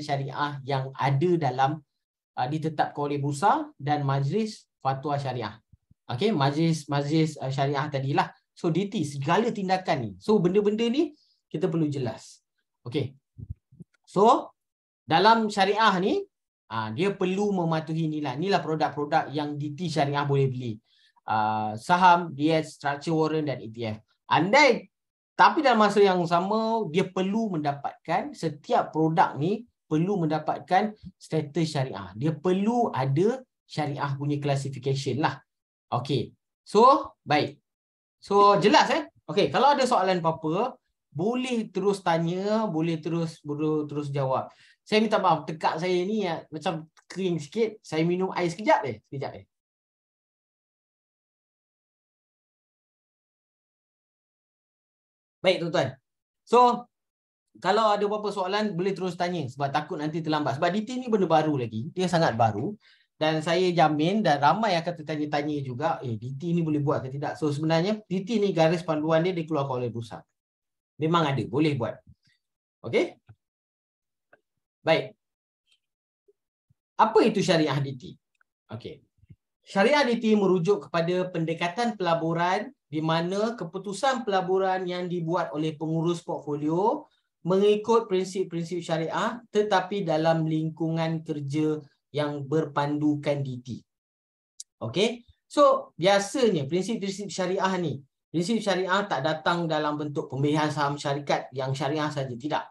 syariah yang ada dalam ditetapkan oleh Bursa dan Majlis Fatwa Syariah. Okey, majlis syariah tadilah. So DT segala tindakan ni. So benda-benda ni kita perlu jelas. Okey. So dalam syariah ni dia perlu mematuhi inilah produk-produk yang DT syariah boleh beli. Saham, DS, structure warrant dan ETF. Tapi dalam masa yang sama, dia perlu mendapatkan, setiap produk ni perlu mendapatkan status syariah. Dia perlu ada syariah punya classification lah. Okey. So, baik. So, jelas Okey, kalau ada soalan apa-apa, boleh terus tanya, boleh terus jawab. Saya minta maaf, tekak saya ni macam kering sikit. Saya minum air sekejap. Baik tuan-tuan. So, kalau ada apa-apa soalan, boleh terus tanya. Sebab takut nanti terlambat. Sebab DT ni benda baru lagi. Dia sangat baru. Dan saya jamin dan ramai akan tertanya-tanya juga, DT ni boleh buat ke tidak? So, sebenarnya DT ni garis panduan dia dikeluarkan oleh Bursa. Memang ada, boleh buat. Okey? Baik. Apa itu syariah DT? Okey. Syariah DT merujuk kepada pendekatan pelaburan di mana keputusan pelaburan yang dibuat oleh pengurus portfolio mengikut prinsip-prinsip syariah tetapi dalam lingkungan kerja yang berpandukan DT. Okey. So, biasanya prinsip-prinsip syariah ni, prinsip syariah tak datang dalam bentuk pembelian saham syarikat yang syariah saja, tidak.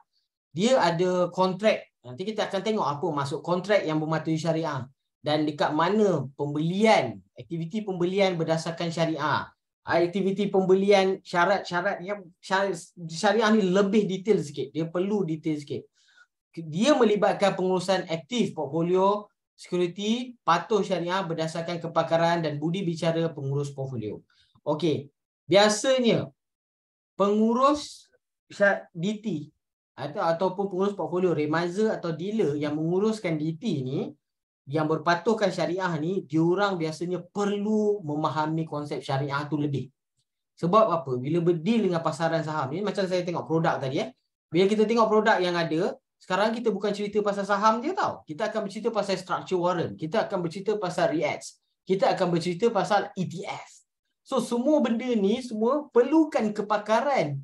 Dia ada kontrak. Nanti kita akan tengok apa maksud kontrak yang mematuhi syariah dan dekat mana pembelian, aktiviti pembelian berdasarkan syariah. Aktiviti pembelian syarat-syarat yang syariah ni lebih detail sikit. Dia perlu detail sikit. Dia melibatkan pengurusan aktif portfolio, security, patuh syariah berdasarkan kepakaran dan budi bicara pengurus portfolio. Okey, biasanya pengurus DT ataupun pengurus portfolio, remiser atau dealer yang menguruskan DT ni, yang berpatuhkan syariah ni, diorang biasanya perlu memahami konsep syariah tu lebih. Sebab apa? Bila berdeal dengan pasaran saham ni, macam saya tengok produk tadi bila kita tengok produk yang ada, sekarang kita bukan cerita pasal saham je tau. Kita akan bercerita pasal structure warrant. Kita akan bercerita pasal REITs. Kita akan bercerita pasal ETF. So semua benda ni semua perlukan kepakaran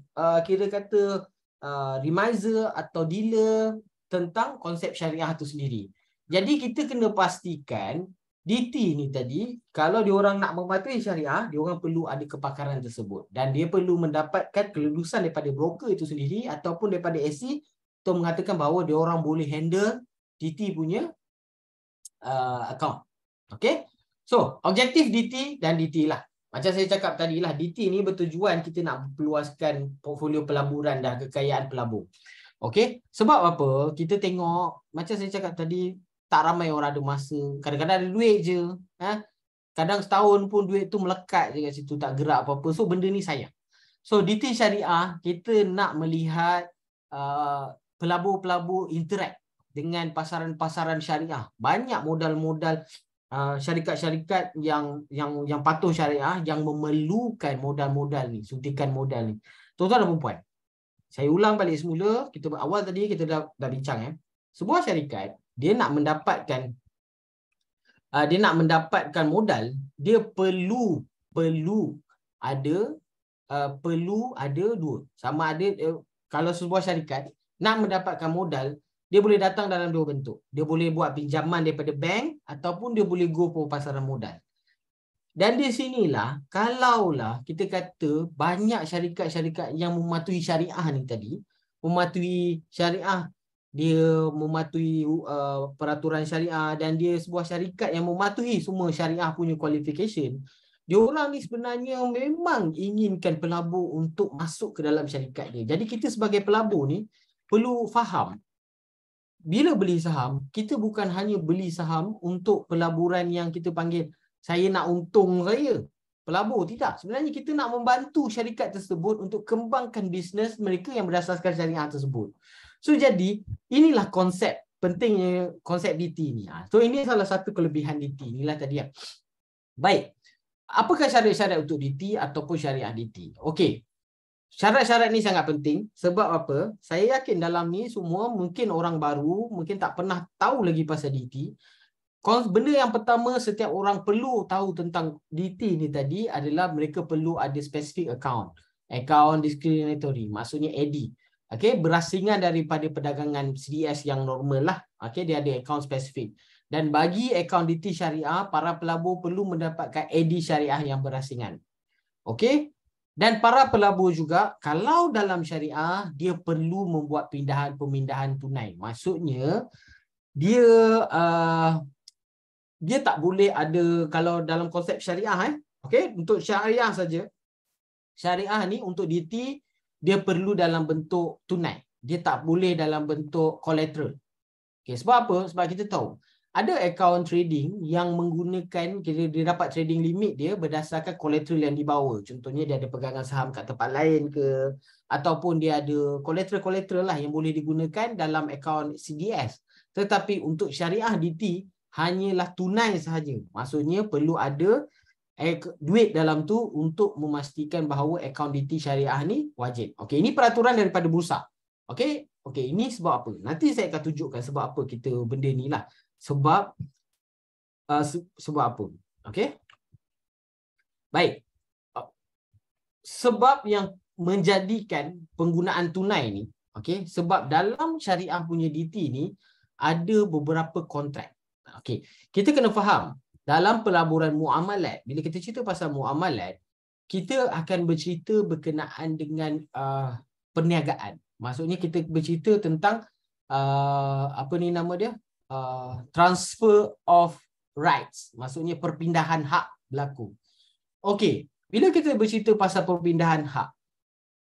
remiser atau dealer tentang konsep syariah tu sendiri. Jadi kita kena pastikan DT ni tadi, kalau diorang nak mematuhi syariah, diorang perlu ada kepakaran tersebut. Dan dia perlu mendapatkan kelulusan daripada broker itu sendiri ataupun daripada SC untuk mengatakan bahawa diorang boleh handle DT punya account. Okay. So, objektif DT dan DT lah. Macam saya cakap tadi lah, DT ni bertujuan kita nak perluaskan portfolio pelaburan dan kekayaan pelabur. Okay. Sebab apa? Kita tengok, macam saya cakap tadi, tak ramai orang ada masa. Kadang-kadang ada duit je. Kadang setahun pun duit tu melekat je kat situ, tak gerak apa-apa. So, benda ni sayang. So, DT syariah, kita nak melihat pelabur-pelabur interact dengan pasaran-pasaran syariah. Banyak modal-modal syarikat-syarikat yang patuh syariah yang memerlukan modal-modal ni, suntikan modal ni. Tuan-tuan dan puan, saya ulang balik semula, kita awal tadi kita dah bincang sebuah syarikat dia nak mendapatkan modal, dia perlu ada dua. Sama ada kalau sebuah syarikat nak mendapatkan modal, dia boleh datang dalam dua bentuk. Dia boleh buat pinjaman daripada bank ataupun dia boleh go for pasaran modal. Dan di sinilah, kalaulah kita kata banyak syarikat-syarikat yang mematuhi syariah ni tadi, mematuhi syariah, dia mematuhi peraturan syariah dan dia sebuah syarikat yang mematuhi semua syariah punya qualification, diorang ni sebenarnya memang inginkan pelabur untuk masuk ke dalam syarikat dia. Jadi kita sebagai pelabur ni perlu faham, bila beli saham, kita bukan hanya beli saham untuk pelaburan yang kita panggil, saya nak untung saya. Pelabur, tidak. Sebenarnya kita nak membantu syarikat tersebut untuk kembangkan bisnes mereka yang berdasarkan syariah tersebut. So, jadi, inilah konsep, pentingnya konsep DT ni. So, ini salah satu kelebihan DT. Inilah tadi. Baik. Apakah syarat-syarat untuk DT ataupun syariah DT? Okey. Syarat-syarat ni sangat penting. Sebab apa? Saya yakin dalam ni semua mungkin orang baru, mungkin tak pernah tahu lagi pasal DT. Benda yang pertama setiap orang perlu tahu tentang DT ni tadi adalah mereka perlu ada specific account. Account discriminatory, maksudnya AD. Okay, berasingan daripada perdagangan CDS yang normal lah. Okay, dia ada account spesifik. Dan bagi account DT syariah, para pelabur perlu mendapatkan AD syariah yang berasingan. Okay. Dan para pelabur juga, kalau dalam syariah, dia perlu membuat pemindahan tunai. Maksudnya, dia tak boleh ada, kalau dalam konsep syariah, okay, untuk syariah saja, syariah ni untuk DT, dia perlu dalam bentuk tunai. Dia tak boleh dalam bentuk collateral. Okay, sebab apa? Sebab kita tahu, ada account trading yang menggunakan, dia dapat trading limit dia berdasarkan collateral yang dibawa. Contohnya dia ada pegangan saham kat tempat lain ke, ataupun dia ada collateral lah yang boleh digunakan dalam account CDS. Tetapi untuk syariah DT, hanyalah tunai sahaja. Maksudnya perlu ada duit dalam tu untuk memastikan bahawa account DT syariah ni wajib. Okey, ini peraturan daripada bursa. Okey, ini sebab apa? Nanti saya akan tunjukkan sebab apa kita benda ni lah. Sebab apa? Okey. Baik. Sebab yang menjadikan penggunaan tunai ni, okey, sebab dalam syariah punya DT ni ada beberapa kontrak. Okey, kita kena faham dalam pelaburan muamalat, bila kita cerita pasal muamalat, kita akan bercerita berkenaan dengan perniagaan. Maksudnya kita bercerita tentang apa ni nama dia? Transfer of rights, maksudnya perpindahan hak berlaku. Okey, bila kita bercerita pasal perpindahan hak,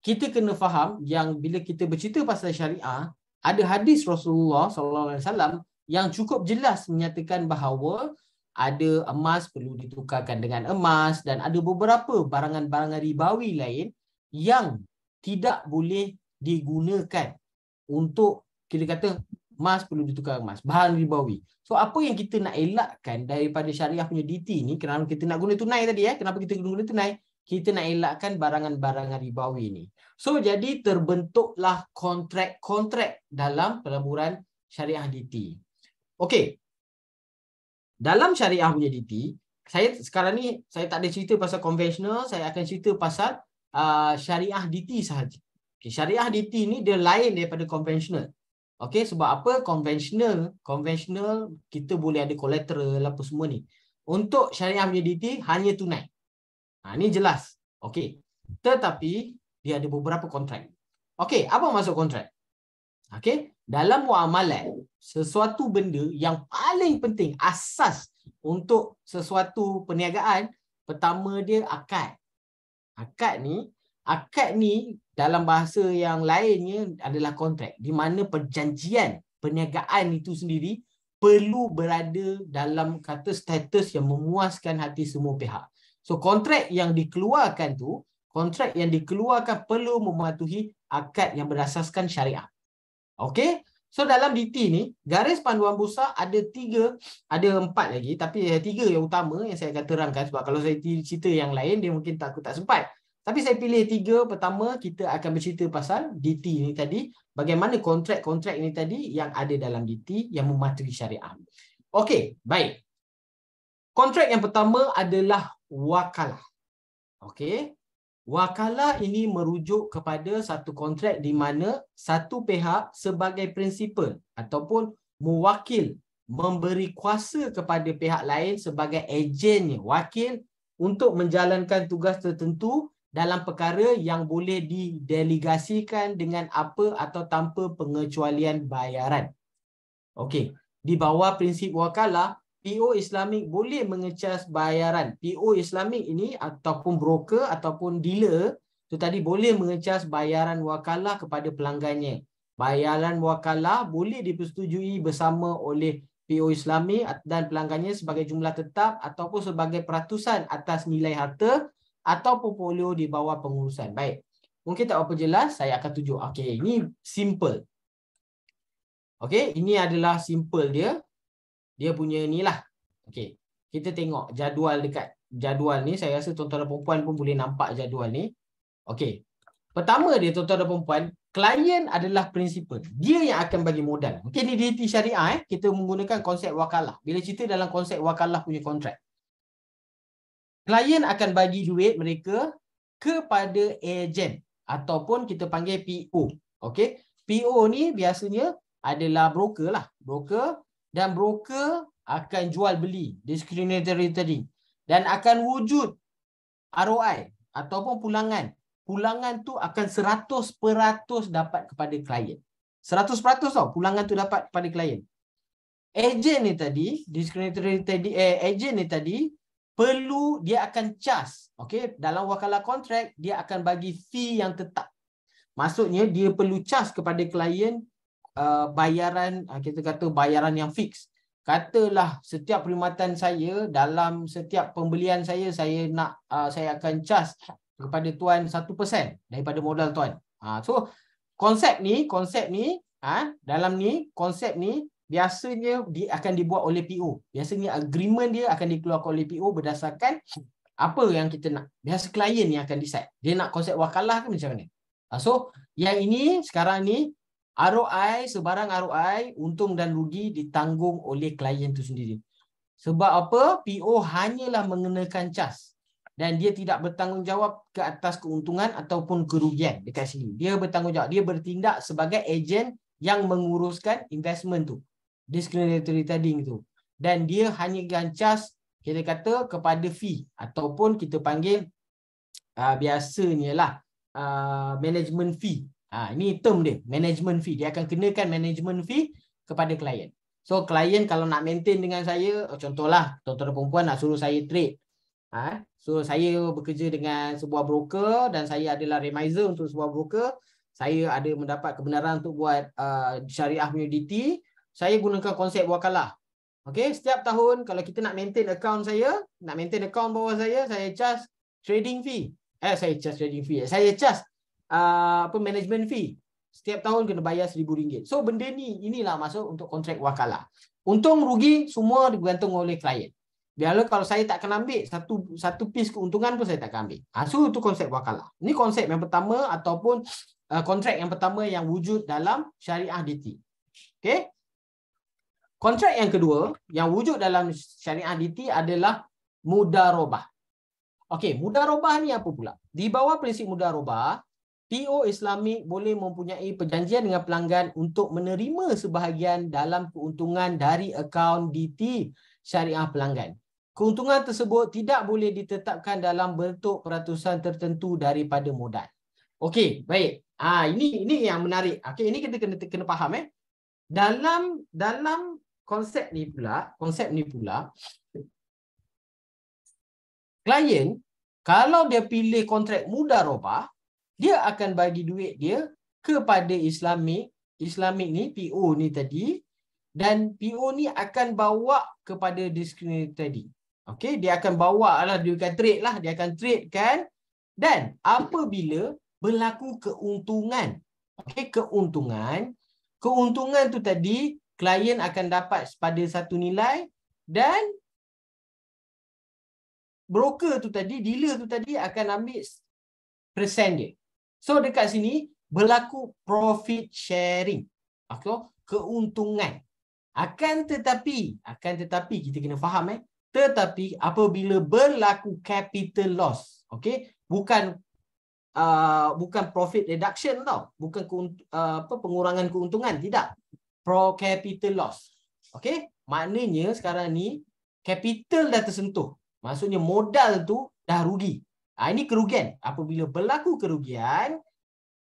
kita kena faham yang bila kita bercerita pasal syariah, ada hadis Rasulullah SAW yang cukup jelas menyatakan bahawa ada emas perlu ditukarkan dengan emas dan ada beberapa barangan-barangan ribawi lain yang tidak boleh digunakan untuk, kita kata, emas perlu ditukar emas, bahan ribawi. So apa yang kita nak elakkan daripada syariah punya DT ni, kerana kita nak guna tunai tadi, kenapa kita guna tunai? Kita nak elakkan barangan-barangan ribawi ni. So jadi terbentuklah kontrak-kontrak dalam pelaburan syariah DT. Okey. Dalam syariah punya DT, saya sekarang ni saya tak ada cerita pasal konvensional, saya akan cerita pasal syariah DT sahaja. Okay, syariah DT ni dia lain daripada konvensional. Okey, sebab apa? Konvensional kita boleh ada collateral apa semua ni. Untuk syariah punya DT hanya tunai. Ni jelas. Okey. Tetapi dia ada beberapa kontrak. Okey, apa maksud kontrak? Okey, dalam muamalat, sesuatu benda yang paling penting, asas untuk sesuatu perniagaan, pertama dia akad. Akad ni dalam bahasa yang lainnya adalah kontrak, di mana perjanjian perniagaan itu sendiri perlu berada dalam kata status yang memuaskan hati semua pihak. So kontrak yang dikeluarkan perlu mematuhi akad yang berasaskan syariah. Okey? So dalam DT ni, garis panduan bursa ada 4 lagi, tapi 3 yang utama yang saya akan terangkan, sebab kalau saya cerita yang lain dia mungkin tak sempat. Tapi saya pilih 3. Pertama, kita akan bercerita pasal DT ni tadi, bagaimana kontrak-kontrak ini tadi yang ada dalam DT yang mematuhi syariah. Okey, baik. Kontrak yang pertama adalah wakalah. Okey. Wakalah ini merujuk kepada satu kontrak di mana satu pihak sebagai prinsipal ataupun mewakil memberi kuasa kepada pihak lain sebagai ejennya, wakil untuk menjalankan tugas tertentu dalam perkara yang boleh didelegasikan dengan apa atau tanpa pengecualian bayaran. Okey, di bawah prinsip wakalah, PO Islamik boleh mengecas bayaran. PO Islamik ini ataupun broker ataupun dealer tu tadi boleh mengecas bayaran wakalah kepada pelanggannya. Bayaran wakalah boleh dipersetujui bersama oleh PO Islamik dan pelanggannya sebagai jumlah tetap ataupun sebagai peratusan atas nilai harta atau portfolio di bawah pengurusan. Baik. Mungkin tak apa jelas, saya akan tunjuk. Okey, ini simple. Okey, ini adalah simple dia. Dia punya ni lah. Okey, kita tengok jadual dekat jadual ni. Saya rasa tuan-tuan dan perempuan pun boleh nampak jadual ni. Okey, pertama dia tuan-tuan dan perempuan, klien adalah prinsipal. Dia yang akan bagi modal. Okey, ni DT syariah. Kita menggunakan konsep wakalah. Bila cerita dalam konsep wakalah punya kontrak, klien akan bagi duit mereka kepada ejen ataupun kita panggil PO. Okey, PO ni biasanya adalah broker lah. Broker. Dan broker akan jual beli, discriminatory trading, dan akan wujud ROI ataupun pulangan. Pulangan tu akan 100% dapat kepada klien. 100% tau pulangan tu dapat kepada klien. Ejen ni tadi, discriminatory trading, ejen ni tadi perlu dia akan charge. Okey, dalam wakalah kontrak dia akan bagi fee yang tetap. Maksudnya dia perlu charge kepada klien bayaran, kita kata bayaran yang fix. Katalah setiap perkhidmatan saya, dalam setiap pembelian saya nak saya akan charge kepada tuan 1% daripada modal tuan. So konsep ni dalam ni konsep ni biasanya dia akan dibuat oleh PO. Biasanya agreement dia akan dikeluarkan oleh PO berdasarkan apa yang kita nak. Biasa klien yang akan decide. Dia nak konsep wakalah ke macam mana? So yang ini sekarang ni ROI, sebarang ROI, untung dan rugi ditanggung oleh klien itu sendiri. Sebab apa? PO hanyalah mengenakan cas dan dia tidak bertanggungjawab ke atas keuntungan ataupun kerugian dekat sini. Dia bertanggungjawab, dia bertindak sebagai ejen yang menguruskan investment tu, discriminatory trading tu. Dan dia hanya cas, kita kata kepada fee ataupun kita panggil biasanya lah management fee. Ini term dia, management fee. Dia akan kenakan management fee kepada klien. So klien kalau nak maintain dengan saya, contohlah tuan-tuan dan perempuan nak suruh saya trade. So saya bekerja dengan sebuah broker dan saya adalah remiser untuk sebuah broker. Saya ada mendapat kebenaran untuk buat syariah punya DT. Saya gunakan konsep wakalah. Okey, setiap tahun kalau kita nak maintain account saya, nak maintain account bawah saya charge trading fee. Saya charge management fee. Setiap tahun kena bayar RM1,000. So benda ni, inilah masuk untuk kontrak wakalah. Untung rugi semua digantung oleh klien. Biarlah kalau saya tak akan ambil satu piece keuntungan pun saya tak akan ambil. So itu konsep wakalah. Ini konsep yang pertama ataupun kontrak yang pertama yang wujud dalam syariah DT. Okey. Kontrak yang kedua yang wujud dalam syariah DT adalah mudarabah. Okey, mudarabah ni apa pula? Di bawah prinsip mudarabah, PO Islamik boleh mempunyai perjanjian dengan pelanggan untuk menerima sebahagian dalam keuntungan dari akaun DT syariah pelanggan. Keuntungan tersebut tidak boleh ditetapkan dalam bentuk peratusan tertentu daripada modal. Okey, baik. Ini yang menarik. Okey, ini kita kena faham dalam konsep ni pula, klien kalau dia pilih kontrak mudharabah, dia akan bagi duit dia kepada Islamik ni, PO ni tadi, dan PO ni akan bawa kepada discriminator tadi. Okey, dia akan bawa lah, dia akan trade lah, dia akan trade kan, dan apabila berlaku keuntungan, okey, keuntungan tu tadi klien akan dapat pada satu nilai, dan broker tu tadi, dealer tu tadi akan ambil persen dia. So dekat sini berlaku profit sharing, keuntungan. Akan tetapi kita kena faham tetapi apabila berlaku capital loss, okey, bukan profit reduction tau, bukan pengurangan keuntungan, tidak, pro capital loss. Okey, maknanya sekarang ni capital dah tersentuh, maksudnya modal tu dah rugi. Ini kerugian. Apabila berlaku kerugian,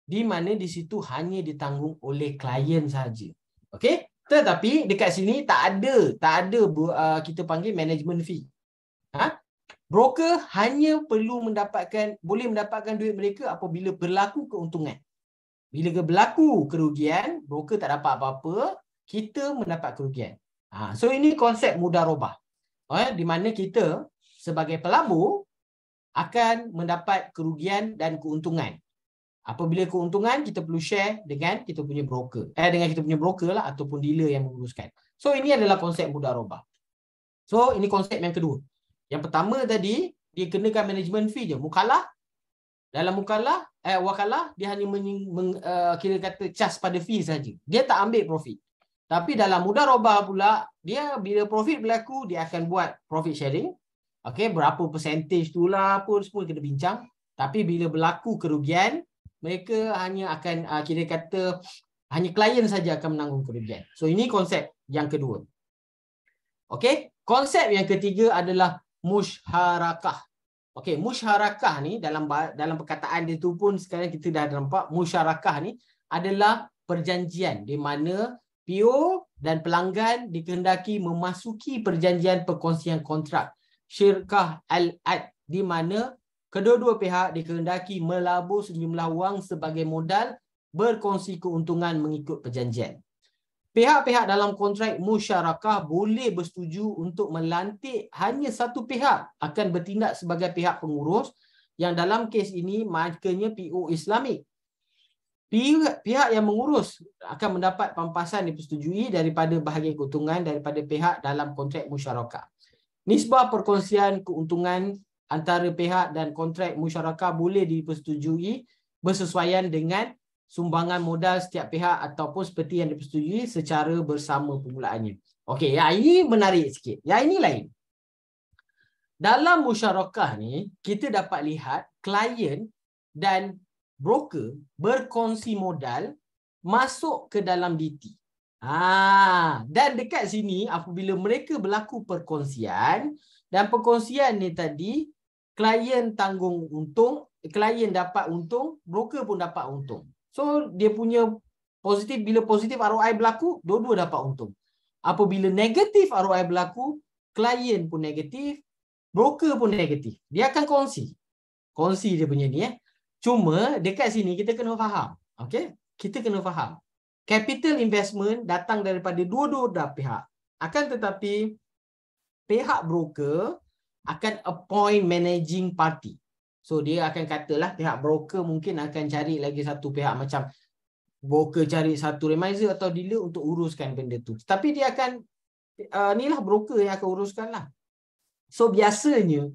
di mana di situ hanya ditanggung oleh klien saja. Okey, tetapi dekat sini tak ada kita panggil management fee. Broker hanya boleh mendapatkan duit mereka apabila berlaku keuntungan. Bila berlaku kerugian, broker tak dapat apa-apa, kita mendapat kerugian. So ini konsep mudharabah. Di mana kita sebagai pelabur akan mendapat kerugian dan keuntungan. Apabila keuntungan, kita perlu share dengan kita punya broker. Dengan kita punya broker lah, ataupun dealer yang menguruskan. So ini adalah konsep mudharabah. So ini konsep yang kedua. Yang pertama tadi, dia kenakan management fee je. Mukalah, dalam wakalah, dia hanya kira kata charge pada fee saja. Dia tak ambil profit. Tapi dalam mudharabah pula, dia bila profit berlaku, dia akan buat profit sharing. Okey, berapa percentage tu lah, apa semua kena bincang. Tapi bila berlaku kerugian, mereka hanya akan kira kata hanya klien saja akan menanggung kerugian. So ini konsep yang kedua. Okey, konsep yang ketiga adalah musyarakah. Okey, musyarakah ni dalam perkataan dia tu pun sekarang kita dah nampak, musyarakah ni adalah perjanjian di mana PO dan pelanggan dikehendaki memasuki perjanjian perkongsian kontrak syirkah al-ad, di mana kedua-dua pihak dikehendaki melabur sejumlah wang sebagai modal berkongsi keuntungan mengikut perjanjian. Pihak-pihak dalam kontrak musyarakah boleh bersetuju untuk melantik hanya satu pihak akan bertindak sebagai pihak pengurus, yang dalam kes ini maknanya PO Islamik. Pihak yang mengurus akan mendapat pampasan dipersetujui daripada bahagian keuntungan daripada pihak dalam kontrak musyarakah. Nisbah perkongsian keuntungan antara pihak dan kontrak musyarakah boleh dipersetujui bersesuaian dengan sumbangan modal setiap pihak ataupun seperti yang dipersetujui secara bersama permulaannya. Okey, yang ini menarik sikit. Yang ini lain. Dalam musyarakah ni, kita dapat lihat klien dan broker berkongsi modal masuk ke dalam DT. Dan dekat sini apabila mereka berlaku perkongsian, dan perkongsian ni tadi klien tanggung untung, klien dapat untung, broker pun dapat untung. So dia punya positif, bila positif ROI berlaku, dua-dua dapat untung. Apabila negatif ROI berlaku, klien pun negatif, broker pun negatif. Dia akan kongsi dia punya ni. Cuma dekat sini kita kena faham. Okey? Kita kena faham. Capital investment datang daripada dua-dua pihak. Akan tetapi pihak broker akan appoint managing party. So dia akan katalah pihak broker mungkin akan cari lagi satu pihak, macam broker cari satu remiser atau dealer untuk uruskan benda tu. Tapi dia akan inilah broker yang akan uruskan lah. So biasanya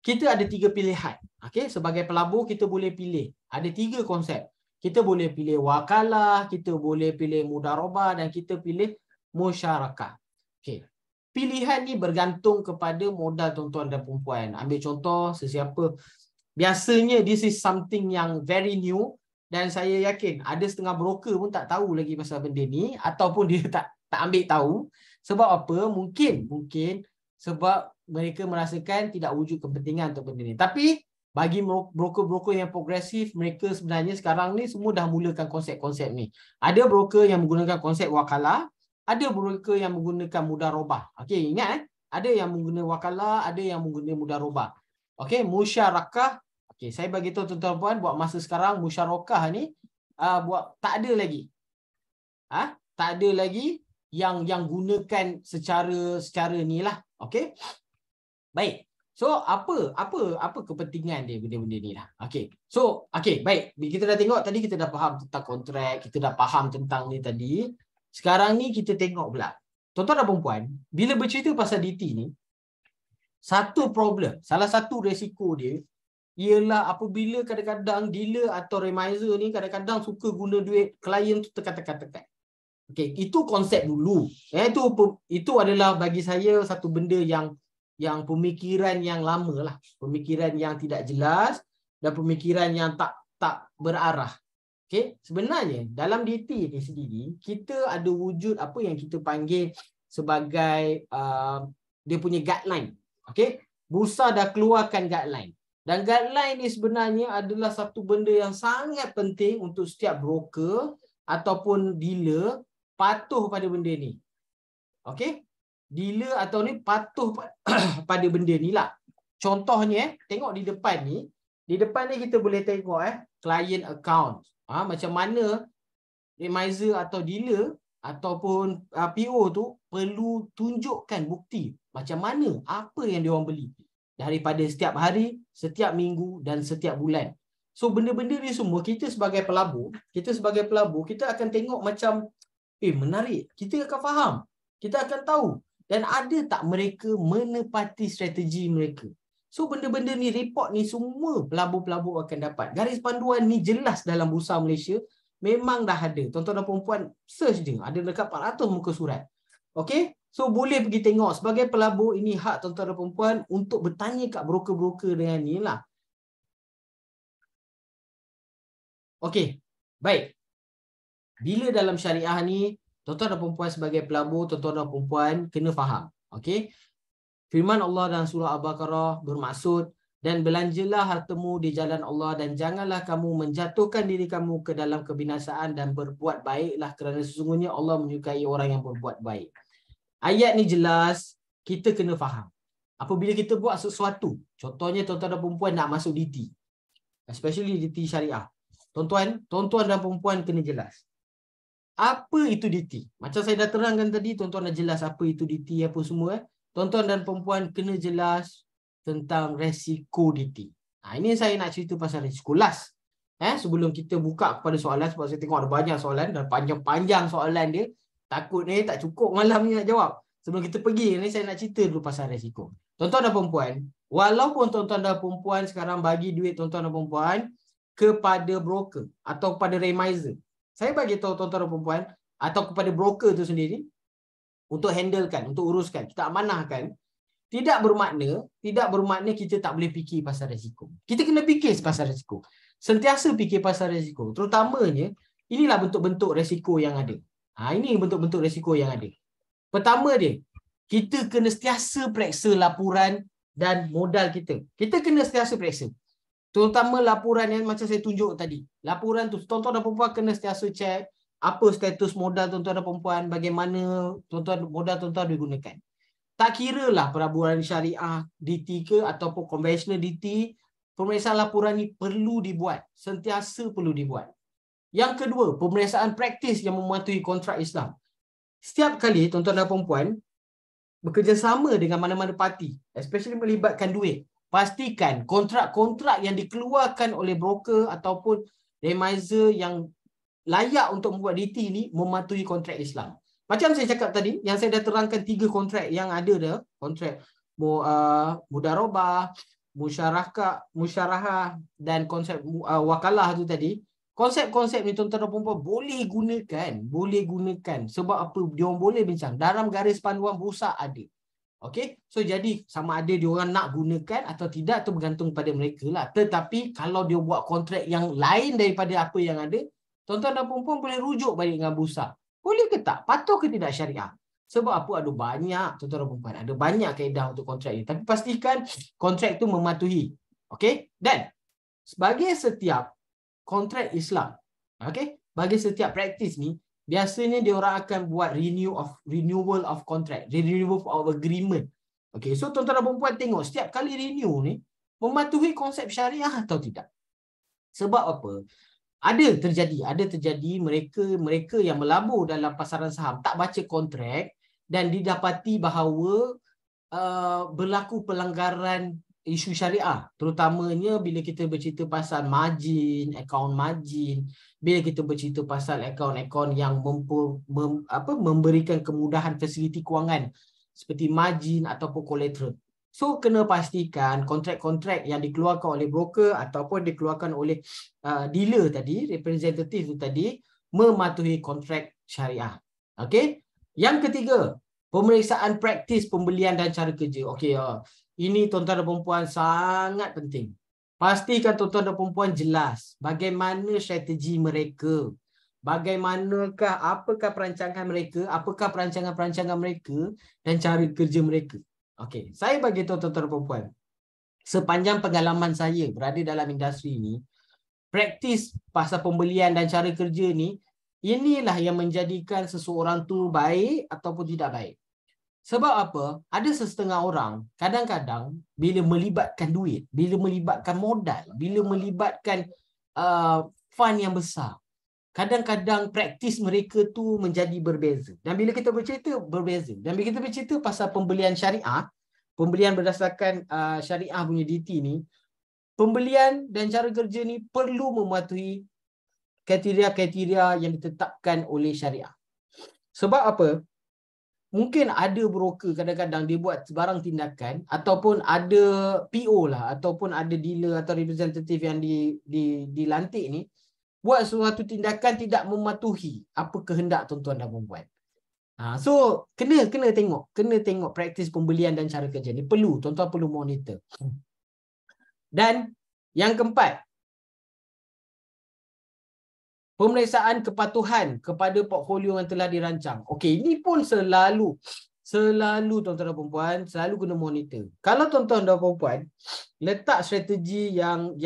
kita ada tiga pilihan. Okay? Sebagai pelabur kita boleh pilih. Ada tiga konsep. Kita boleh pilih wakalah, kita boleh pilih mudharabah dan kita pilih musyarakah. Okay. Pilihan ni bergantung kepada modal tuan-tuan dan perempuan. Ambil contoh sesiapa. Biasanya this is something yang very new dan saya yakin ada setengah broker pun tak tahu lagi pasal benda ni ataupun dia tak ambil tahu. Sebab apa? Mungkin sebab mereka merasakan tidak wujud kepentingan untuk benda ni. Tapi Bagi broker-broker yang progresif, mereka sebenarnya sekarang ni semua dah mulakan konsep-konsep ni. Ada broker yang menggunakan konsep wakalah, ada broker yang menggunakan mudharabah. Okey, ingat ada yang menggunakan wakalah, ada yang menggunakan mudharabah. Okey, musyarakah. Okey, saya bagi tahu tuan-tuan buat masa sekarang musyarakah ni buat tak ada lagi. Tak ada lagi yang gunakan secara ni lah. Okey. Baik. So apa kepentingan dia benda-benda ni lah. Okey. So baik. Kita dah tengok tadi, kita dah faham tentang kontrak, kita dah faham tentang ni tadi. Sekarang ni kita tengok pula. Tuan-tuan dan puan-puan, bila bercerita pasal DT ni, satu problem, salah satu resiko dia ialah apabila kadang-kadang dealer atau remiser ni kadang-kadang suka guna duit klien tu tekan. Okey, itu konsep dulu. Itu adalah bagi saya satu benda yang pemikiran yang lama lah, pemikiran yang tidak jelas dan pemikiran yang tak berarah. Okey, sebenarnya dalam DT ni sendiri kita ada wujud apa yang kita panggil sebagai dia punya guideline. Okey, Bursa dah keluarkan guideline. Dan guideline ni sebenarnya adalah satu benda yang sangat penting untuk setiap broker ataupun dealer patuh pada benda ni. Okey? Dealer atau ni patuh pada benda ni lah. Contohnya, tengok di depan ni. Di depan ni kita boleh tengok client account. Macam mana remiser atau dealer ataupun PO tu perlu tunjukkan bukti. Macam mana, apa yang dia orang beli. Daripada setiap hari, setiap minggu dan setiap bulan. So benda-benda ni semua kita sebagai pelabur, kita akan tengok macam menarik. Kita akan faham. Kita akan tahu. Dan ada tak mereka menepati strategi mereka. So benda-benda ni, report ni semua pelabur-pelabur akan dapat. Garis panduan ni jelas dalam Bursa Malaysia. Memang dah ada. Tuan-tuan dan puan-puan, search je. Ada dekat 400 muka surat. Okey? So boleh pergi tengok. Sebagai pelabur, ini hak tuan-tuan dan puan-puan untuk bertanya kat broker-broker dengan ni lah. Okey. Baik. Bila dalam syariah ni, tuan-tuan dan puan-puan sebagai pelabur, tuan-tuan dan puan-puan kena faham. Okey? Firman Allah dalam surah Al-Baqarah bermaksud, dan belanjalah hartamu di jalan Allah dan janganlah kamu menjatuhkan diri kamu ke dalam kebinasaan dan berbuat baiklah kerana sesungguhnya Allah menyukai orang yang berbuat baik. Ayat ni jelas, kita kena faham. Apabila kita buat sesuatu, contohnya tuan-tuan dan puan-puan nak masuk DT, especially DT syariah. Tuan-tuan dan puan-puan kena jelas. Apa itu DT? Macam saya dah terangkan tadi, tuan-tuan dah jelas apa itu DT, apa semua. Tuan-tuan dan puan-puan kena jelas tentang resiko DT. Ini saya nak cerita pasal resiko. Last. Sebelum kita buka kepada soalan, sebab saya tengok ada banyak soalan dan panjang-panjang soalan dia. Takut ni tak cukup malam ni nak jawab. Sebelum kita pergi ni, saya nak cerita dulu pasal resiko. Tuan-tuan dan puan-puan, walaupun tuan-tuan dan puan-puan sekarang bagi duit tuan-tuan dan puan-puan kepada broker atau kepada remiser, saya bagi tahu tuan-tuan dan puan-puan atau kepada broker tu sendiri untuk handlekan, untuk uruskan, kita amanahkan, tidak bermakna kita tak boleh fikir pasal resiko. Kita kena fikir pasal resiko. Sentiasa fikir pasal resiko. Terutamanya, inilah bentuk-bentuk resiko yang ada. Ini bentuk-bentuk resiko yang ada. Pertama dia, kita kena sentiasa periksa laporan dan modal kita. Kita kena sentiasa periksa. Terutama laporan yang macam saya tunjuk tadi. Laporan tu, tuan-tuan dan puan-puan kena sentiasa cek apa status modal tuan-tuan dan puan-puan, bagaimana modal tuan-tuan digunakan. Tak kira lah pelaburan syariah, DT ke ataupun konvensional DT, pemeriksaan laporan ni perlu dibuat. Sentiasa perlu dibuat. Yang kedua, pemeriksaan praktis yang mematuhi kontrak Islam. Setiap kali tuan-tuan dan puan-puan bekerjasama dengan mana-mana parti, especially melibatkan duit, pastikan kontrak-kontrak yang dikeluarkan oleh broker ataupun remiser yang layak untuk membuat DT ni mematuhi kontrak Islam. Macam saya cakap tadi, yang saya dah terangkan 3 kontrak yang ada dah, kontrak mudharabah, musyarahah dan konsep wakalah tu tadi. Konsep-konsep ni tuan-tuan dan puan-puan boleh gunakan. Sebab apa? Dia orang boleh bincang. Dalam garis panduan bursa ada. Okey? So jadi sama ada dia orang nak gunakan atau tidak tu bergantung pada mereka lah. Tetapi kalau dia buat kontrak yang lain daripada apa yang ada, tuan-tuan dan puan-puan boleh rujuk balik dengan bursa. Boleh ke tak? Patuh ke tidak syariah? Sebab apa? Ada banyak tuan-tuan dan puan-puan. Ada banyak kaedah untuk kontrak ni. Tapi pastikan kontrak tu mematuhi Okey? Dan sebagai setiap kontrak Islam, okey, bagi setiap praktis ni biasanya dia orang akan buat renewal of contract, renewal of agreement. Okey, so tuan-tuan dan puan tengok setiap kali renew ni mematuhi konsep syariah atau tidak. Sebab apa? Ada terjadi mereka yang melabur dalam pasaran saham tak baca kontrak dan didapati bahawa berlaku pelanggaran isu syariah, terutamanya bila kita bercerita pasal margin, akaun margin, bila kita bercerita pasal akaun-akaun yang memberikan kemudahan fasiliti kewangan seperti margin ataupun collateral. So kena pastikan kontrak-kontrak yang dikeluarkan oleh broker ataupun dikeluarkan oleh dealer tadi, representatif tadi, mematuhi kontrak syariah. Okey. Yang ketiga, pemeriksaan praktis pembelian dan cara kerja. Okey, ini tuan-tuan dan puan sangat penting. Pastikan tuan-tuan dan puan jelas bagaimana strategi mereka. Bagaimanakah, apakah perancangan mereka, apakah perancangan-perancangan mereka dan cara kerja mereka. Okey, saya bagi tuan-tuan dan puan, sepanjang pengalaman saya berada dalam industri ini, praktis pasal pembelian dan cara kerja ni, inilah yang menjadikan seseorang tu baik ataupun tidak baik. Sebab apa? Ada setengah orang kadang-kadang bila melibatkan duit, bila melibatkan modal, bila melibatkan fund yang besar, kadang-kadang praktis mereka tu menjadi berbeza. Dan bila kita bercerita berbeza, dan bila kita bercerita pasal pembelian syariah, pembelian berdasarkan syariah punya DT ni, pembelian dan cara kerja ni perlu mematuhi kriteria-kriteria yang ditetapkan oleh syariah. Sebab apa? Mungkin ada broker kadang-kadang dia buat sebarang tindakan ataupun ada PO lah ataupun ada dealer atau representatif yang dilantik ni buat suatu tindakan tidak mematuhi apa kehendak tuan-tuan dan puan-puan. So kena tengok praktis pembelian dan cara kerja ni, tuan-tuan perlu monitor. Dan yang keempat, pemeriksaan kepatuhan kepada portfolio yang telah dirancang. Okey, ini pun selalu tuan-tuan dan puan-puan selalu kena monitor. Kalau tuan-tuan dan puan-puan letak strategi yang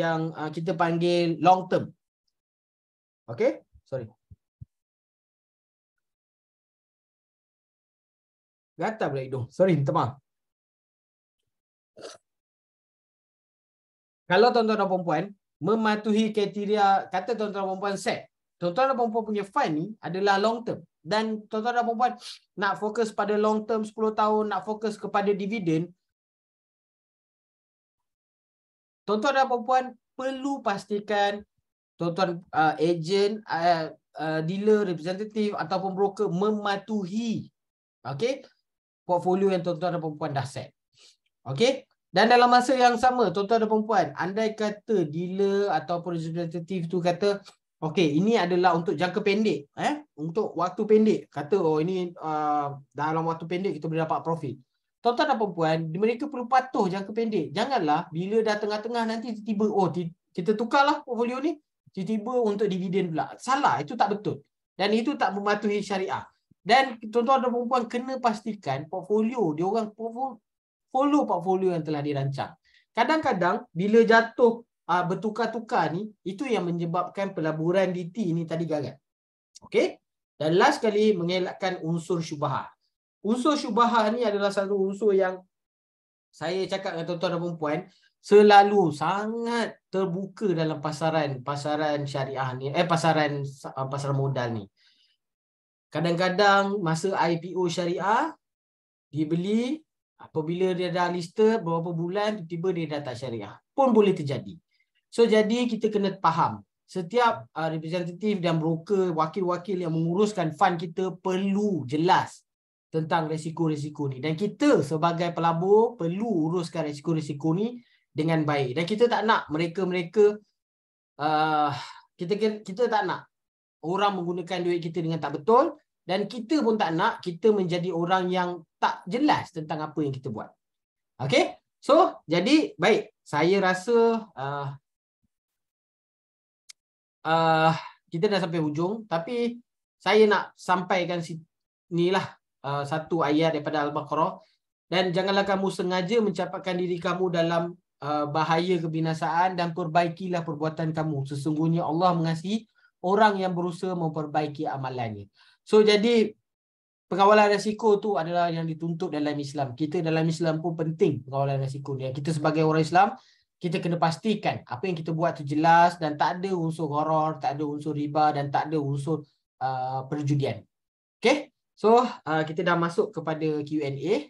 kita panggil long term. Okey, sorry. Gatal pula hidung. Sorry, minta maaf. Kalau tuan-tuan dan puan-puan mematuhi kriteria, kata tuan-tuan dan puan-puan set, tuan-tuan dan puan-puan punya fund ni adalah long term. Dan tuan-tuan dan puan-puan nak fokus pada long term 10 tahun, nak fokus kepada dividen, tuan-tuan dan puan-puan perlu pastikan tuan-tuan agent, dealer, representatif ataupun broker mematuhi portfolio yang tuan-tuan dan puan-puan dah set. Okey? Dan dalam masa yang sama, tuan-tuan dan puan-puan, andai kata dealer ataupun representatif tu kata, okey, ini adalah untuk jangka pendek, untuk waktu pendek. Kata, ini dalam waktu pendek kita boleh dapat profit. Tuan-tuan dan puan-puan, mereka perlu patuh jangka pendek. Janganlah bila dah tengah-tengah nanti tiba-tiba, kita tukarlah portfolio ni, tiba-tiba untuk dividen pula. Salah, itu tak betul. Dan itu tak mematuhi syariah. Dan tuan-tuan dan puan-puan kena pastikan portfolio, dia orang follow portfolio yang telah dirancang. Kadang-kadang bila jatuh bertukar-tukar ni, itu yang menyebabkan pelaburan DT ni tadi gagal. Okey? Dan last sekali, mengelakkan unsur syubhah. Unsur syubhah ni adalah satu unsur yang saya cakap dengan tuan-tuan dan puan-puan selalu sangat terbuka dalam pasaran syariah ni, pasaran modal ni. Kadang-kadang masa IPO syariah dibeli, apabila dia dah listed beberapa bulan, tiba-tiba dia dah tak syariah. Pun boleh terjadi. So jadi kita kena faham, setiap representatif dan broker, wakil-wakil yang menguruskan fund kita perlu jelas tentang risiko-risiko ni. Dan kita sebagai pelabur perlu uruskan risiko-risiko ni dengan baik. Dan kita tak nak mereka-mereka, kita tak nak orang menggunakan duit kita dengan tak betul. Dan kita pun tak nak kita menjadi orang yang tak jelas tentang apa yang kita buat. Okey? So, jadi baik. Saya rasa kita dah sampai hujung. Tapi saya nak sampaikan inilah satu ayat daripada Al-Baqarah. Dan janganlah kamu sengaja mencampakkan diri kamu dalam bahaya kebinasaan dan perbaikilah perbuatan kamu. Sesungguhnya Allah mengasihi orang yang berusaha memperbaiki amalannya. So jadi pengawalan risiko tu adalah yang dituntut dalam Islam. Kita dalam Islam pun penting pengawalan risiko ni. Kita sebagai orang Islam, kita kena pastikan apa yang kita buat tu jelas dan tak ada unsur gharar, tak ada unsur riba dan tak ada unsur perjudian. Okay? So kita dah masuk kepada Q&A.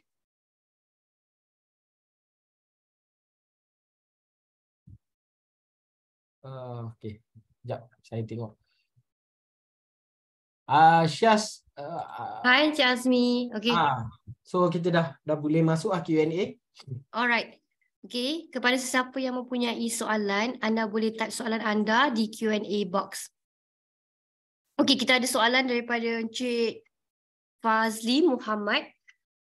Okay, sekejap saya tengok. Syaz. Hi Encik Azmi. Okay. So kita dah boleh masuk Q&A. Alright. Okay, kepada sesiapa yang mempunyai soalan, anda boleh type soalan anda di Q&A box. Okay, kita ada soalan daripada Encik Fazli Muhammad.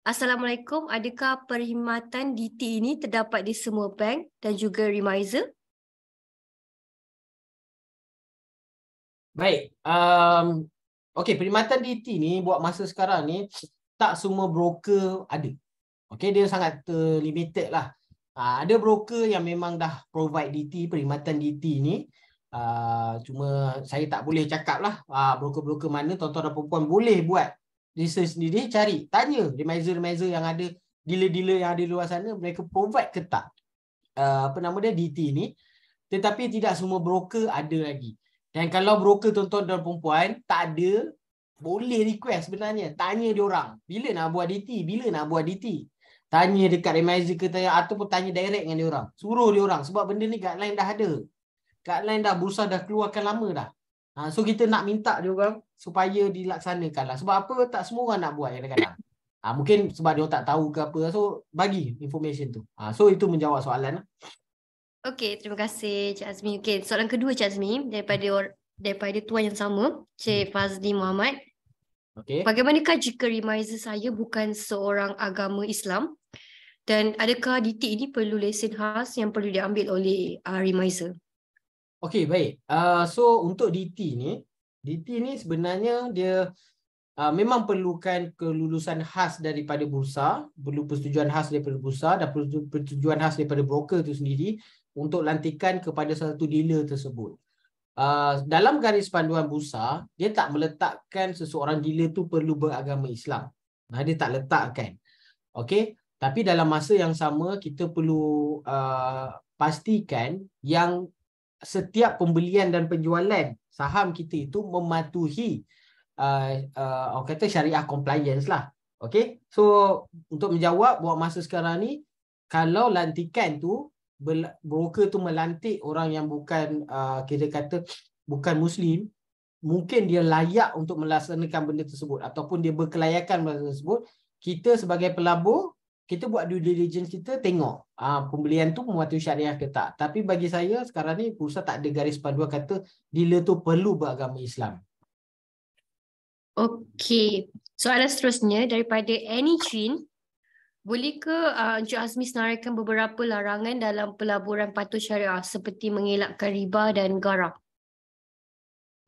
Assalamualaikum, adakah perkhidmatan DT ini terdapat di semua bank dan juga remiser? Baik, okey, perkhidmatan DT ni buat masa sekarang ni tak semua broker ada. Okey, dia sangat limited lah. Ada broker yang memang dah provide DT, perkhidmatan DT ni. Cuma saya tak boleh cakap lah broker-broker mana, tuan-tuan dan perempuan boleh buat research sendiri, cari, tanya remiser-remiser yang ada, dealer-dealer yang ada di luar sana, mereka provide ke tak DT ni. Tetapi tidak semua broker ada lagi. Dan kalau broker tuan-tuan dan perempuan tak ada, boleh request sebenarnya. Tanya dia orang, bila nak buat DT? Bila nak buat DT? Tanya dekat remiser ke ataupun tanya direct dengan dia orang. Suruh dia orang sebab benda ni guideline dah ada. Guideline dah, bursa dah keluarkan lama dah. So kita nak minta dia orang supaya dilaksanakan lah. Sebab apa? Tak semua orang nak buat kadang-kadang. Mungkin sebab dia orang tak tahu ke apa. So bagi information tu. So itu menjawab soalan lah. Okey, terima kasih Cik Azmi. Okey, soalan kedua Cik Azmi daripada tuan yang sama, Cik Fazli Muhammad. Okey. Bagaimanakah jika remiser saya bukan seorang agama Islam dan adakah DT ini perlu lesen khas yang perlu diambil oleh remiser? Okey, baik. So untuk DT ni sebenarnya dia memang perlukan kelulusan khas daripada bursa, perlu persetujuan khas daripada bursa dan persetujuan khas daripada broker itu sendiri untuk lantikan kepada satu dealer tersebut. Dalam garis panduan bursa, dia tak meletakkan seseorang dealer tu perlu beragama Islam. Dia tak letakkan. Okey, tapi dalam masa yang sama kita perlu pastikan yang setiap pembelian dan penjualan saham kita itu mematuhi orang kata syariah compliance lah. Okey, so untuk menjawab buat masa sekarang ni, kalau lantikan tu broker tu melantik orang yang bukan kita kata bukan Muslim, mungkin dia layak untuk melaksanakan benda tersebut ataupun dia berkelayakan benda tersebut, kita sebagai pelabur, kita buat due diligence, kita tengok pembelian tu mematuhi syariah ke tak. Tapi bagi saya sekarang ni bursa tak ada garis panduan kata dealer tu perlu beragama Islam. Okey, soalan seterusnya daripada Annie Chin. Bolehkah Encik Azmi senaraikan beberapa larangan dalam pelaburan patuh syariah seperti mengelakkan riba dan gharar?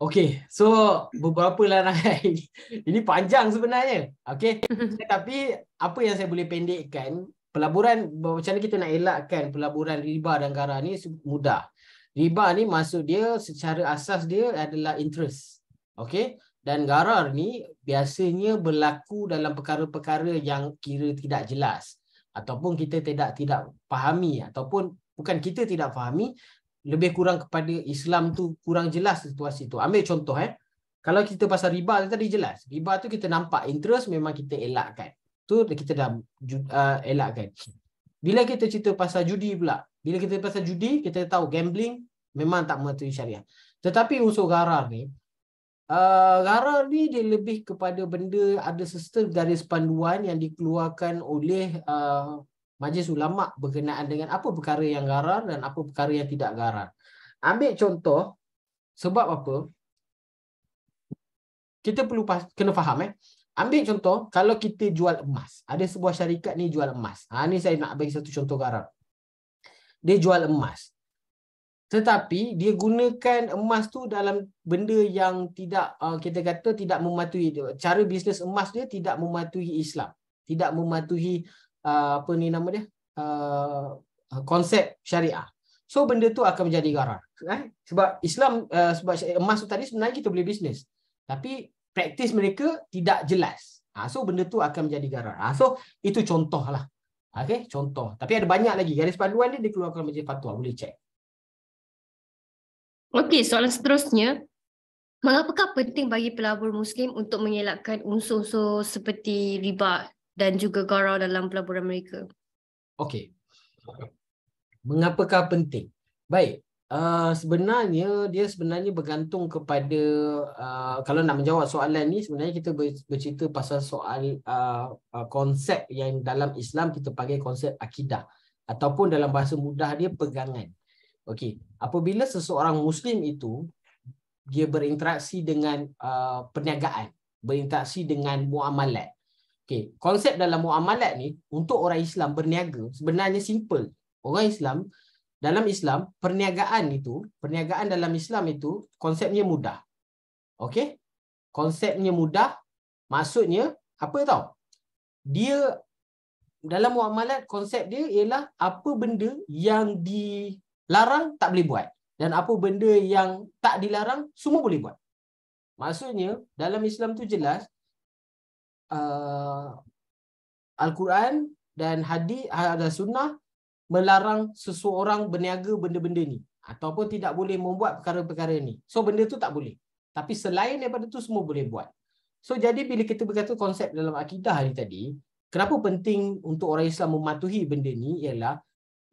Okey, so beberapa larangan ini panjang sebenarnya. Okey, tapi apa yang saya boleh pendekkan, pelaburan, macam mana kita nak elakkan pelaburan riba dan gharar ni mudah. Riba ni maksud dia secara asas dia adalah interest. Okey, dan gharar ni biasanya berlaku dalam perkara-perkara yang kira tidak jelas ataupun kita tidak fahami, ataupun bukan kita tidak fahami, lebih kurang kepada Islam tu kurang jelas situasi tu. Ambil contoh kalau kita pasal riba tadi jelas. Riba tu kita nampak interest memang kita elakkan. Tu kita dah elakkan. Bila kita cerita pasal judi pula, bila kita pasal judi, kita tahu gambling memang tak mematuhi syariah. Tetapi unsur gharar ni dia lebih kepada benda, ada sistem garis panduan yang dikeluarkan oleh Majlis Ulama berkenaan dengan apa perkara yang gharar dan apa perkara yang tidak gharar. Ambil contoh, sebab apa? Kita perlu kena faham. Ambil contoh, kalau kita jual emas, ada sebuah syarikat ni jual emas. Ni saya nak bagi satu contoh gharar. Dia jual emas. Tetapi dia gunakan emas tu dalam benda yang tidak kita kata tidak mematuhi. Cara bisnes emas dia tidak mematuhi Islam, tidak mematuhi apa ni nama dia, konsep syariah. So benda tu akan menjadi garar. Sebab Islam, sebab emas tu tadi sebenarnya kita boleh bisnes. Tapi praktis mereka tidak jelas. So benda tu akan menjadi garar. So itu contoh lah. Okay, contoh. Tapi ada banyak lagi. Garis panduan dia dikeluarkan majlis fatwa. Boleh cek. Okey, soalan seterusnya. Mengapakah penting bagi pelabur Muslim untuk mengelakkan unsur-unsur seperti riba dan juga garar dalam pelaburan mereka? Okey. Mengapakah penting? Baik. Sebenarnya dia bergantung kepada kalau nak menjawab soalan ni, sebenarnya kita bercerita pasal soal konsep yang dalam Islam kita panggil konsep akidah ataupun dalam bahasa mudah dia pegangan. Okey, apabila seseorang Muslim itu dia berinteraksi dengan perniagaan, berinteraksi dengan muamalat. Okey, konsep dalam muamalat ni untuk orang Islam berniaga sebenarnya simple. Orang Islam dalam Islam, perniagaan dalam Islam itu konsepnya mudah. Okey? Konsepnya mudah, maksudnya apa tahu? Dia dalam muamalat konsep dia ialah apa benda yang dilarang tak boleh buat dan apa benda yang tak dilarang semua boleh buat. Maksudnya dalam Islam tu jelas Al-Quran dan hadis dan sunnah melarang seseorang berniaga benda-benda ni ataupun tidak boleh membuat perkara-perkara ni. So benda tu tak boleh. Tapi selain daripada tu semua boleh buat. So jadi bila kita berkata konsep dalam akidah ni tadi, kenapa penting untuk orang Islam mematuhi benda ni ialah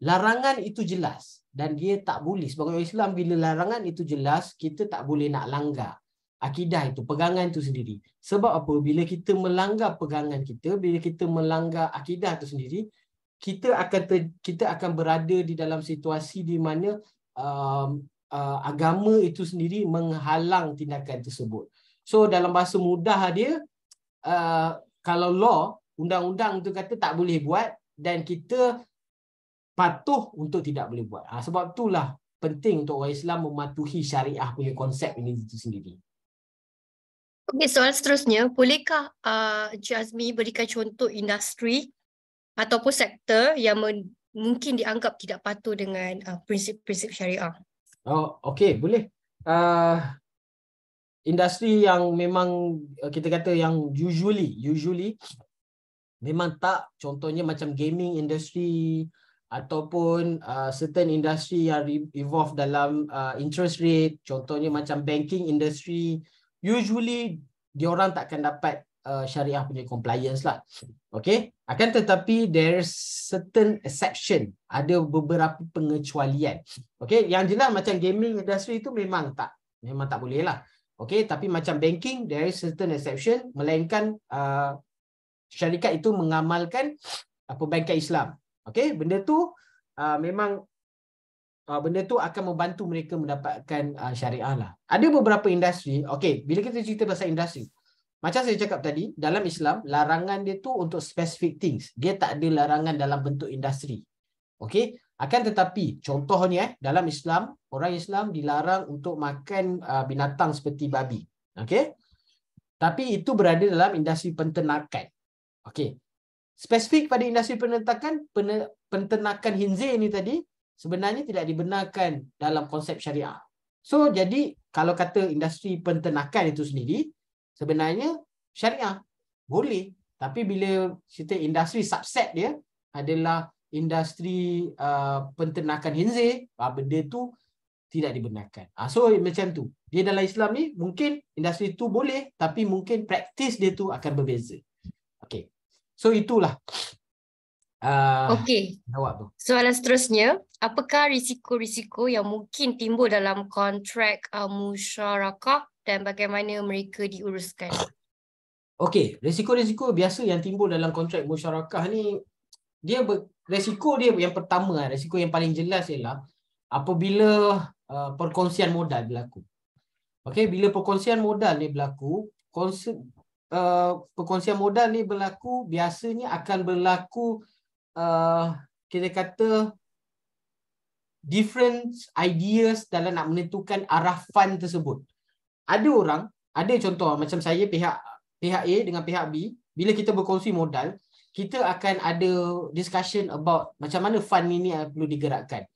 larangan itu jelas dan dia tak boleh. Sebagai orang Islam bila larangan itu jelas, kita tak boleh nak langgar akidah itu, pegangan itu sendiri. Sebab apa? Bila kita melanggar pegangan kita, bila kita melanggar akidah itu sendiri, kita akan berada di dalam situasi di mana agama itu sendiri menghalang tindakan tersebut. So dalam bahasa mudah dia, kalau law, undang-undang itu kata tak boleh buat dan kita patuh untuk tidak boleh buat. Sebab itulah penting untuk orang Islam mematuhi syariah punya konsep ini itu sendiri. Okey, soalan seterusnya, bolehkah Encik Azmi berikan contoh industri ataupun sektor yang mungkin dianggap tidak patuh dengan prinsip-prinsip syariah? Oh, okey, boleh. Industri yang memang kita kata yang usually memang tak, contohnya macam gaming industry ataupun certain industry yang evolve dalam interest rate, contohnya macam banking industry, usually diorang takkan dapat syariah punya compliance lah. Okay. Akan tetapi there's certain exception. Ada beberapa pengecualian. Okay. Yang jelas macam gaming industry itu memang tak boleh lah. Okay. Tapi macam banking, there is certain exception. Melainkan syarikat itu mengamalkan perbankan Islam. Okay. Benda tu memang benda tu akan membantu mereka mendapatkan syariah lah. Ada beberapa industri. Okay. Bila kita cerita pasal industri, macam saya cakap tadi, dalam Islam, larangan dia tu untuk specific things. Dia tak ada larangan dalam bentuk industri. Okey? Akan tetapi, contohnya dalam Islam, orang Islam dilarang untuk makan binatang seperti babi. Okey? Tapi itu berada dalam industri penternakan. Okey. Spesifik pada industri penternakan khinzir ni tadi, sebenarnya tidak dibenarkan dalam konsep syariah. So, jadi kalau kata industri penternakan itu sendiri, sebenarnya syariah boleh, tapi bila kita industri subset dia adalah industri penternakan khinzir, benda tu tidak dibenarkan. So macam tu. Dia dalam Islam ni mungkin industri tu boleh, tapi mungkin praktis dia tu akan berbeza. Okey. So itulah. Okey. Jawab tu. Soalan seterusnya, apakah risiko-risiko yang mungkin timbul dalam kontrak musyarakah dan bagaimana mereka diuruskan? Okey, risiko-risiko biasa yang timbul dalam kontrak musyarakah ni, risiko dia yang pertama, risiko yang paling jelas ialah apabila perkongsian modal berlaku. Okey, bila perkongsian modal ni berlaku, perkongsian modal ni berlaku biasanya akan berlaku kita kata different ideas dalam nak menentukan arah fund tersebut. Ada orang, ada contoh macam saya pihak A dengan pihak B, bila kita berkongsi modal, kita akan ada discussion about macam mana fund ini perlu digerakkan.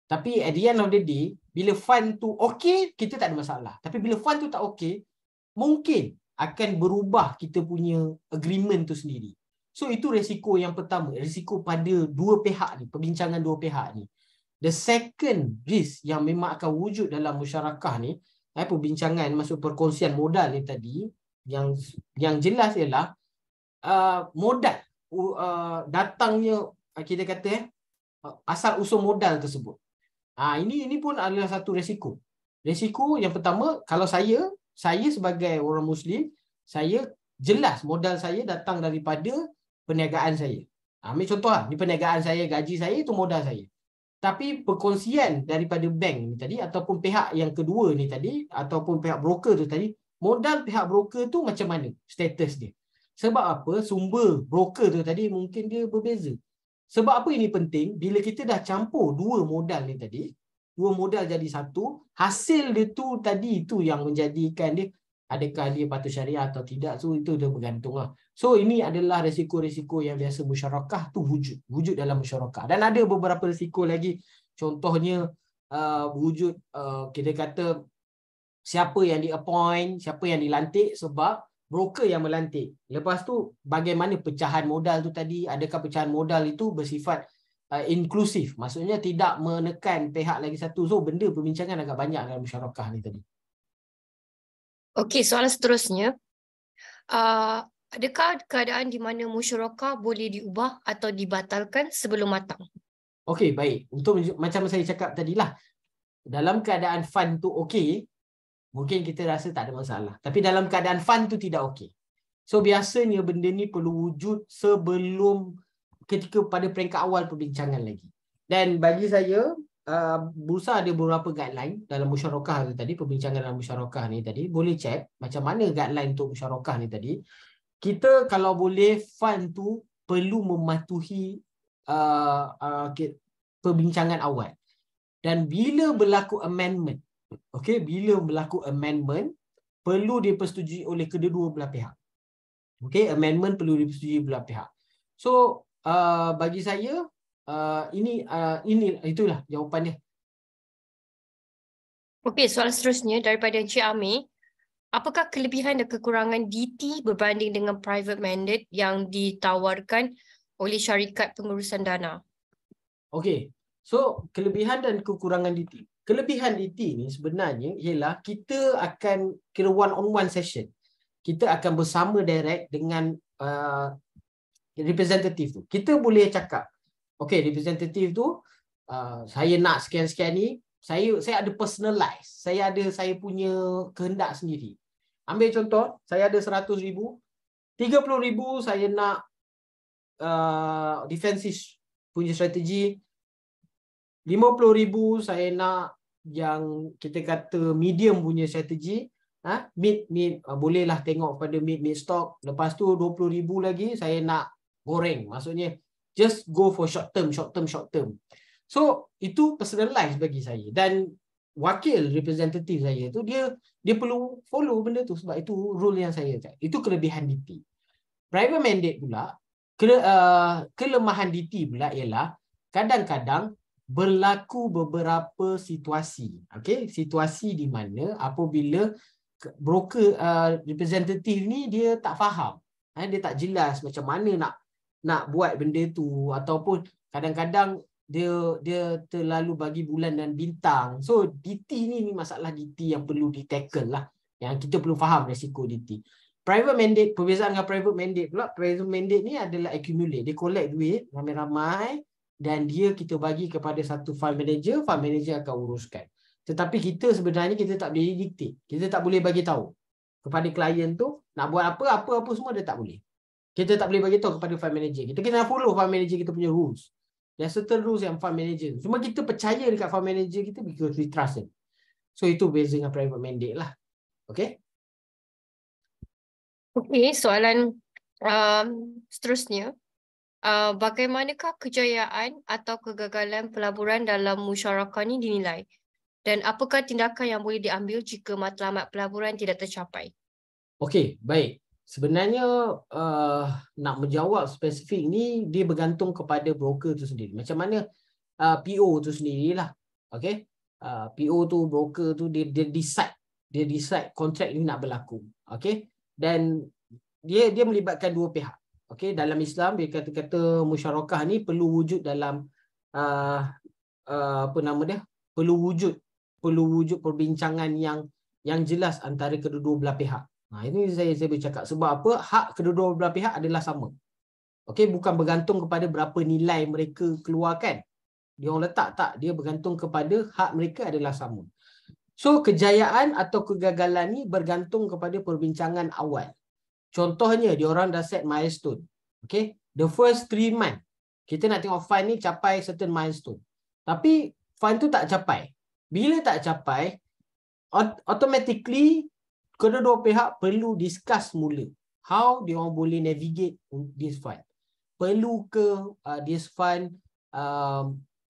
Tapi at the end of the day, bila fund tu okey, kita tak ada masalah. Tapi bila fund tu tak okey, mungkin akan berubah kita punya agreement tu sendiri. So itu risiko yang pertama, risiko pada dua pihak ni, perbincangan dua pihak ni. The second risk yang memang akan wujud dalam musyarakah ni, perbincangan masuk perkongsian modal ni tadi, yang jelas ialah modal datangnya, kita kata asal usul modal tersebut. Ini pun adalah satu risiko. Risiko yang pertama, kalau saya sebagai orang Muslim, saya jelas modal saya datang daripada perniagaan saya. Ambil contoh lah, ni perniagaan saya, gaji saya itu modal saya. Tapi perkongsian daripada bank ni tadi, ataupun pihak yang kedua ni tadi, ataupun pihak broker tu tadi, modal pihak broker tu macam mana status dia. Sebab apa? Sumber broker tu tadi mungkin dia berbeza. Sebab apa ini penting? Bila kita dah campur dua modal ni tadi, dua modal jadi satu, hasil dia tu tadi itu yang menjadikan dia, adakah dia patut syariah atau tidak, so itu dia bergantung lah. So ini adalah risiko-risiko yang biasa musyarakah tu wujud dalam musyarakah. Dan ada beberapa risiko lagi, contohnya wujud kita kata siapa yang di-appoint, siapa yang dilantik sebab broker yang melantik. Lepas tu bagaimana pecahan modal tu tadi, adakah pecahan modal itu bersifat inklusif, maksudnya tidak menekan pihak lagi satu. So benda perbincangan agak banyak dalam musyarakah ni tadi. Okey, soalan seterusnya. Adakah keadaan di mana musyarakah boleh diubah atau dibatalkan sebelum matang? Okey, baik. Untuk macam saya cakap tadilah, dalam keadaan fund tu okey, mungkin kita rasa tak ada masalah. Tapi dalam keadaan fund tu tidak okey. So biasanya benda ni perlu wujud sebelum, ketika pada peringkat awal perbincangan lagi. Dan bagi saya, Bursa ada beberapa guideline dalam musyarakah tadi, perbincangan dalam musyarakah ni tadi, boleh check macam mana guideline untuk musyarakah ni tadi. Kita kalau boleh fund tu perlu mematuhi perbincangan awal. Dan bila berlaku amendment, okey, bila berlaku amendment perlu dipersetujui oleh kedua-dua belah pihak. Okey, amendment perlu dipersetujui belah pihak. So bagi saya ini itulah jawapan dia. Okey, soalan seterusnya daripada Encik Amir. Apakah kelebihan dan kekurangan DT berbanding dengan private mandate yang ditawarkan oleh syarikat pengurusan dana? Okey, so kelebihan dan kekurangan DT. Kelebihan DT ni sebenarnya ialah kita akan kira one-on-one session. Kita akan bersama direct dengan representative tu. Kita boleh cakap, okey, representative tu, saya nak sekian-sekian ni, saya ada personalize, saya punya kehendak sendiri. Ambil contoh, saya ada 100,000, 30,000 saya nak defensive punya strategi, 50,000 saya nak yang kita kata medium punya strategi, mid bolehlah tengok pada mid stock. Lepas tu 20,000 lagi saya nak goreng, maksudnya just go for short term. So itu personalize bagi saya, dan wakil representative saya tu dia perlu follow benda tu, sebab itu rule yang saya cakap. Itu kelebihan DT. Private mandate pula, kelemahan DT pula ialah kadang-kadang berlaku beberapa situasi. Okey, situasi di mana apabila broker representative ni dia tak faham, dia tak jelas macam mana nak buat benda tu, ataupun kadang-kadang dia terlalu bagi bulan dan bintang. So DT ni masalah DT yang perlu di-tackle lah, yang kita perlu faham risiko DT. Private mandate, perbezaan dengan private mandate pula, private mandate ni adalah accumulate, dia collect duit ramai-ramai dan kita bagi kepada satu fund manager akan uruskan. Tetapi kita sebenarnya kita tak boleh dictate, kita tak boleh bagi tahu kepada klien tu nak buat apa semua, dia tak boleh. Kita tak boleh bagi tahu kepada fund manager. Kita kena follow fund manager kita punya rules. There are certain rules yang fund manager. Cuma kita percaya dekat fund manager kita because we trust them. So itu beza dengan private mandate lah. Okay? Okay, soalan seterusnya. Bagaimanakah kejayaan atau kegagalan pelaburan dalam musyarakah ni dinilai? Dan apakah tindakan yang boleh diambil jika matlamat pelaburan tidak tercapai? Okey, baik. sebenarnya nak menjawab spesifik ni dia bergantung kepada broker tu sendiri. Macam mana PO tu sendirilah. Okay. PO tu, broker tu dia decide kontrak ni nak berlaku. Okay. Dan dia melibatkan dua pihak. Okay. Dalam Islam dia kata musyarakah ni perlu wujud dalam apa nama dia? Perlu wujud perbincangan yang jelas antara kedua-dua belah pihak. Ini saya bercakap sebab apa? Hak kedua-dua belah pihak adalah sama. Okey, bukan bergantung kepada berapa nilai mereka keluarkan. Dia orang letak tak, dia bergantung kepada hak mereka adalah sama. So kejayaan atau kegagalan ni bergantung kepada perbincangan awal. Contohnya dia orang dah set milestone. Okey, the first 3 month kita nak tengok fund ni capai certain milestone. Tapi fund tu tak capai. Bila tak capai, automatically kedua-dua pihak perlu discuss mula how dia orang boleh navigate this fund. Perlu ke this fund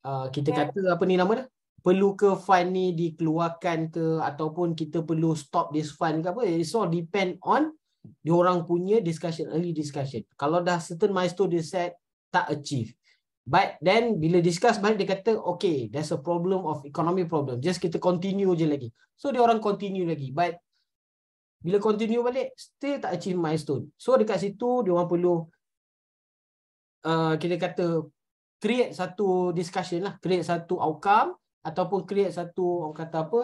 kita kata apa ni nama dia? Perlu ke fund ni dikeluarkan ke ataupun kita perlu stop this fund ke apa? It's all depend on diorang punya discussion, early discussion. Kalau dah certain milestone dia set tak achieve. But then bila discuss balik dia kata okay, there's a problem of economic problem. Just kita continue je lagi. So diorang continue lagi. But bila continue balik still tak achieve milestone. So dekat situ diorang perlu kita kata create satu discussion lah, create satu outcome ataupun create satu orang kata apa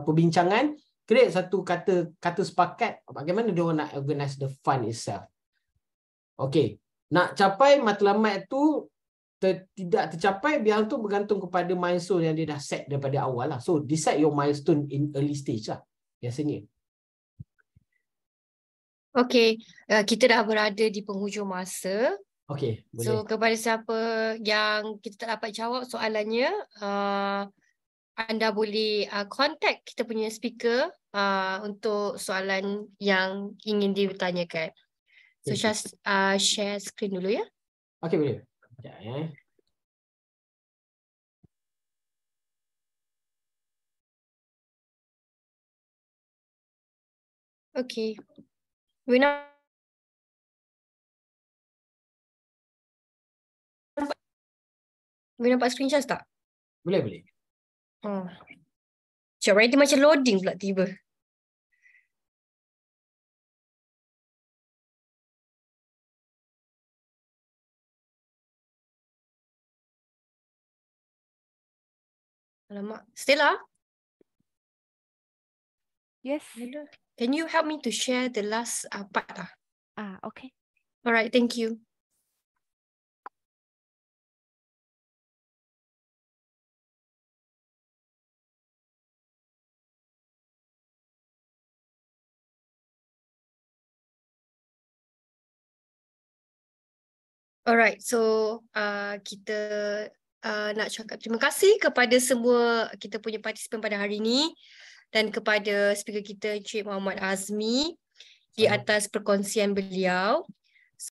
perbincangan, create satu kata sepakat bagaimana dia orang nak organize the fund itself. Okay, nak capai matlamat tu tidak tercapai, biar tu bergantung kepada milestone yang dia dah set daripada awal lah. So decide your milestone in early stage lah biasanya. Okay, kita dah berada di penghujung masa. Okay, boleh. So kepada siapa yang kita tak dapat jawab soalannya, anda boleh contact kita punya speaker untuk soalan yang ingin ditanyakan. So just share screen dulu ya. Okay, boleh. Sekejap ya. Okay. Boleh nampak screenshot tak? Boleh. Sekejap, dia macam loading pula tiba. Alamak. Stella? Yes. Can you help me to share the last part? Okay. Alright, thank you. Alright, so kita nak cakap terima kasih kepada semua kita punya partisipan pada hari ini dan kepada speaker kita Encik Muhammad Azmi di atas perkongsian beliau.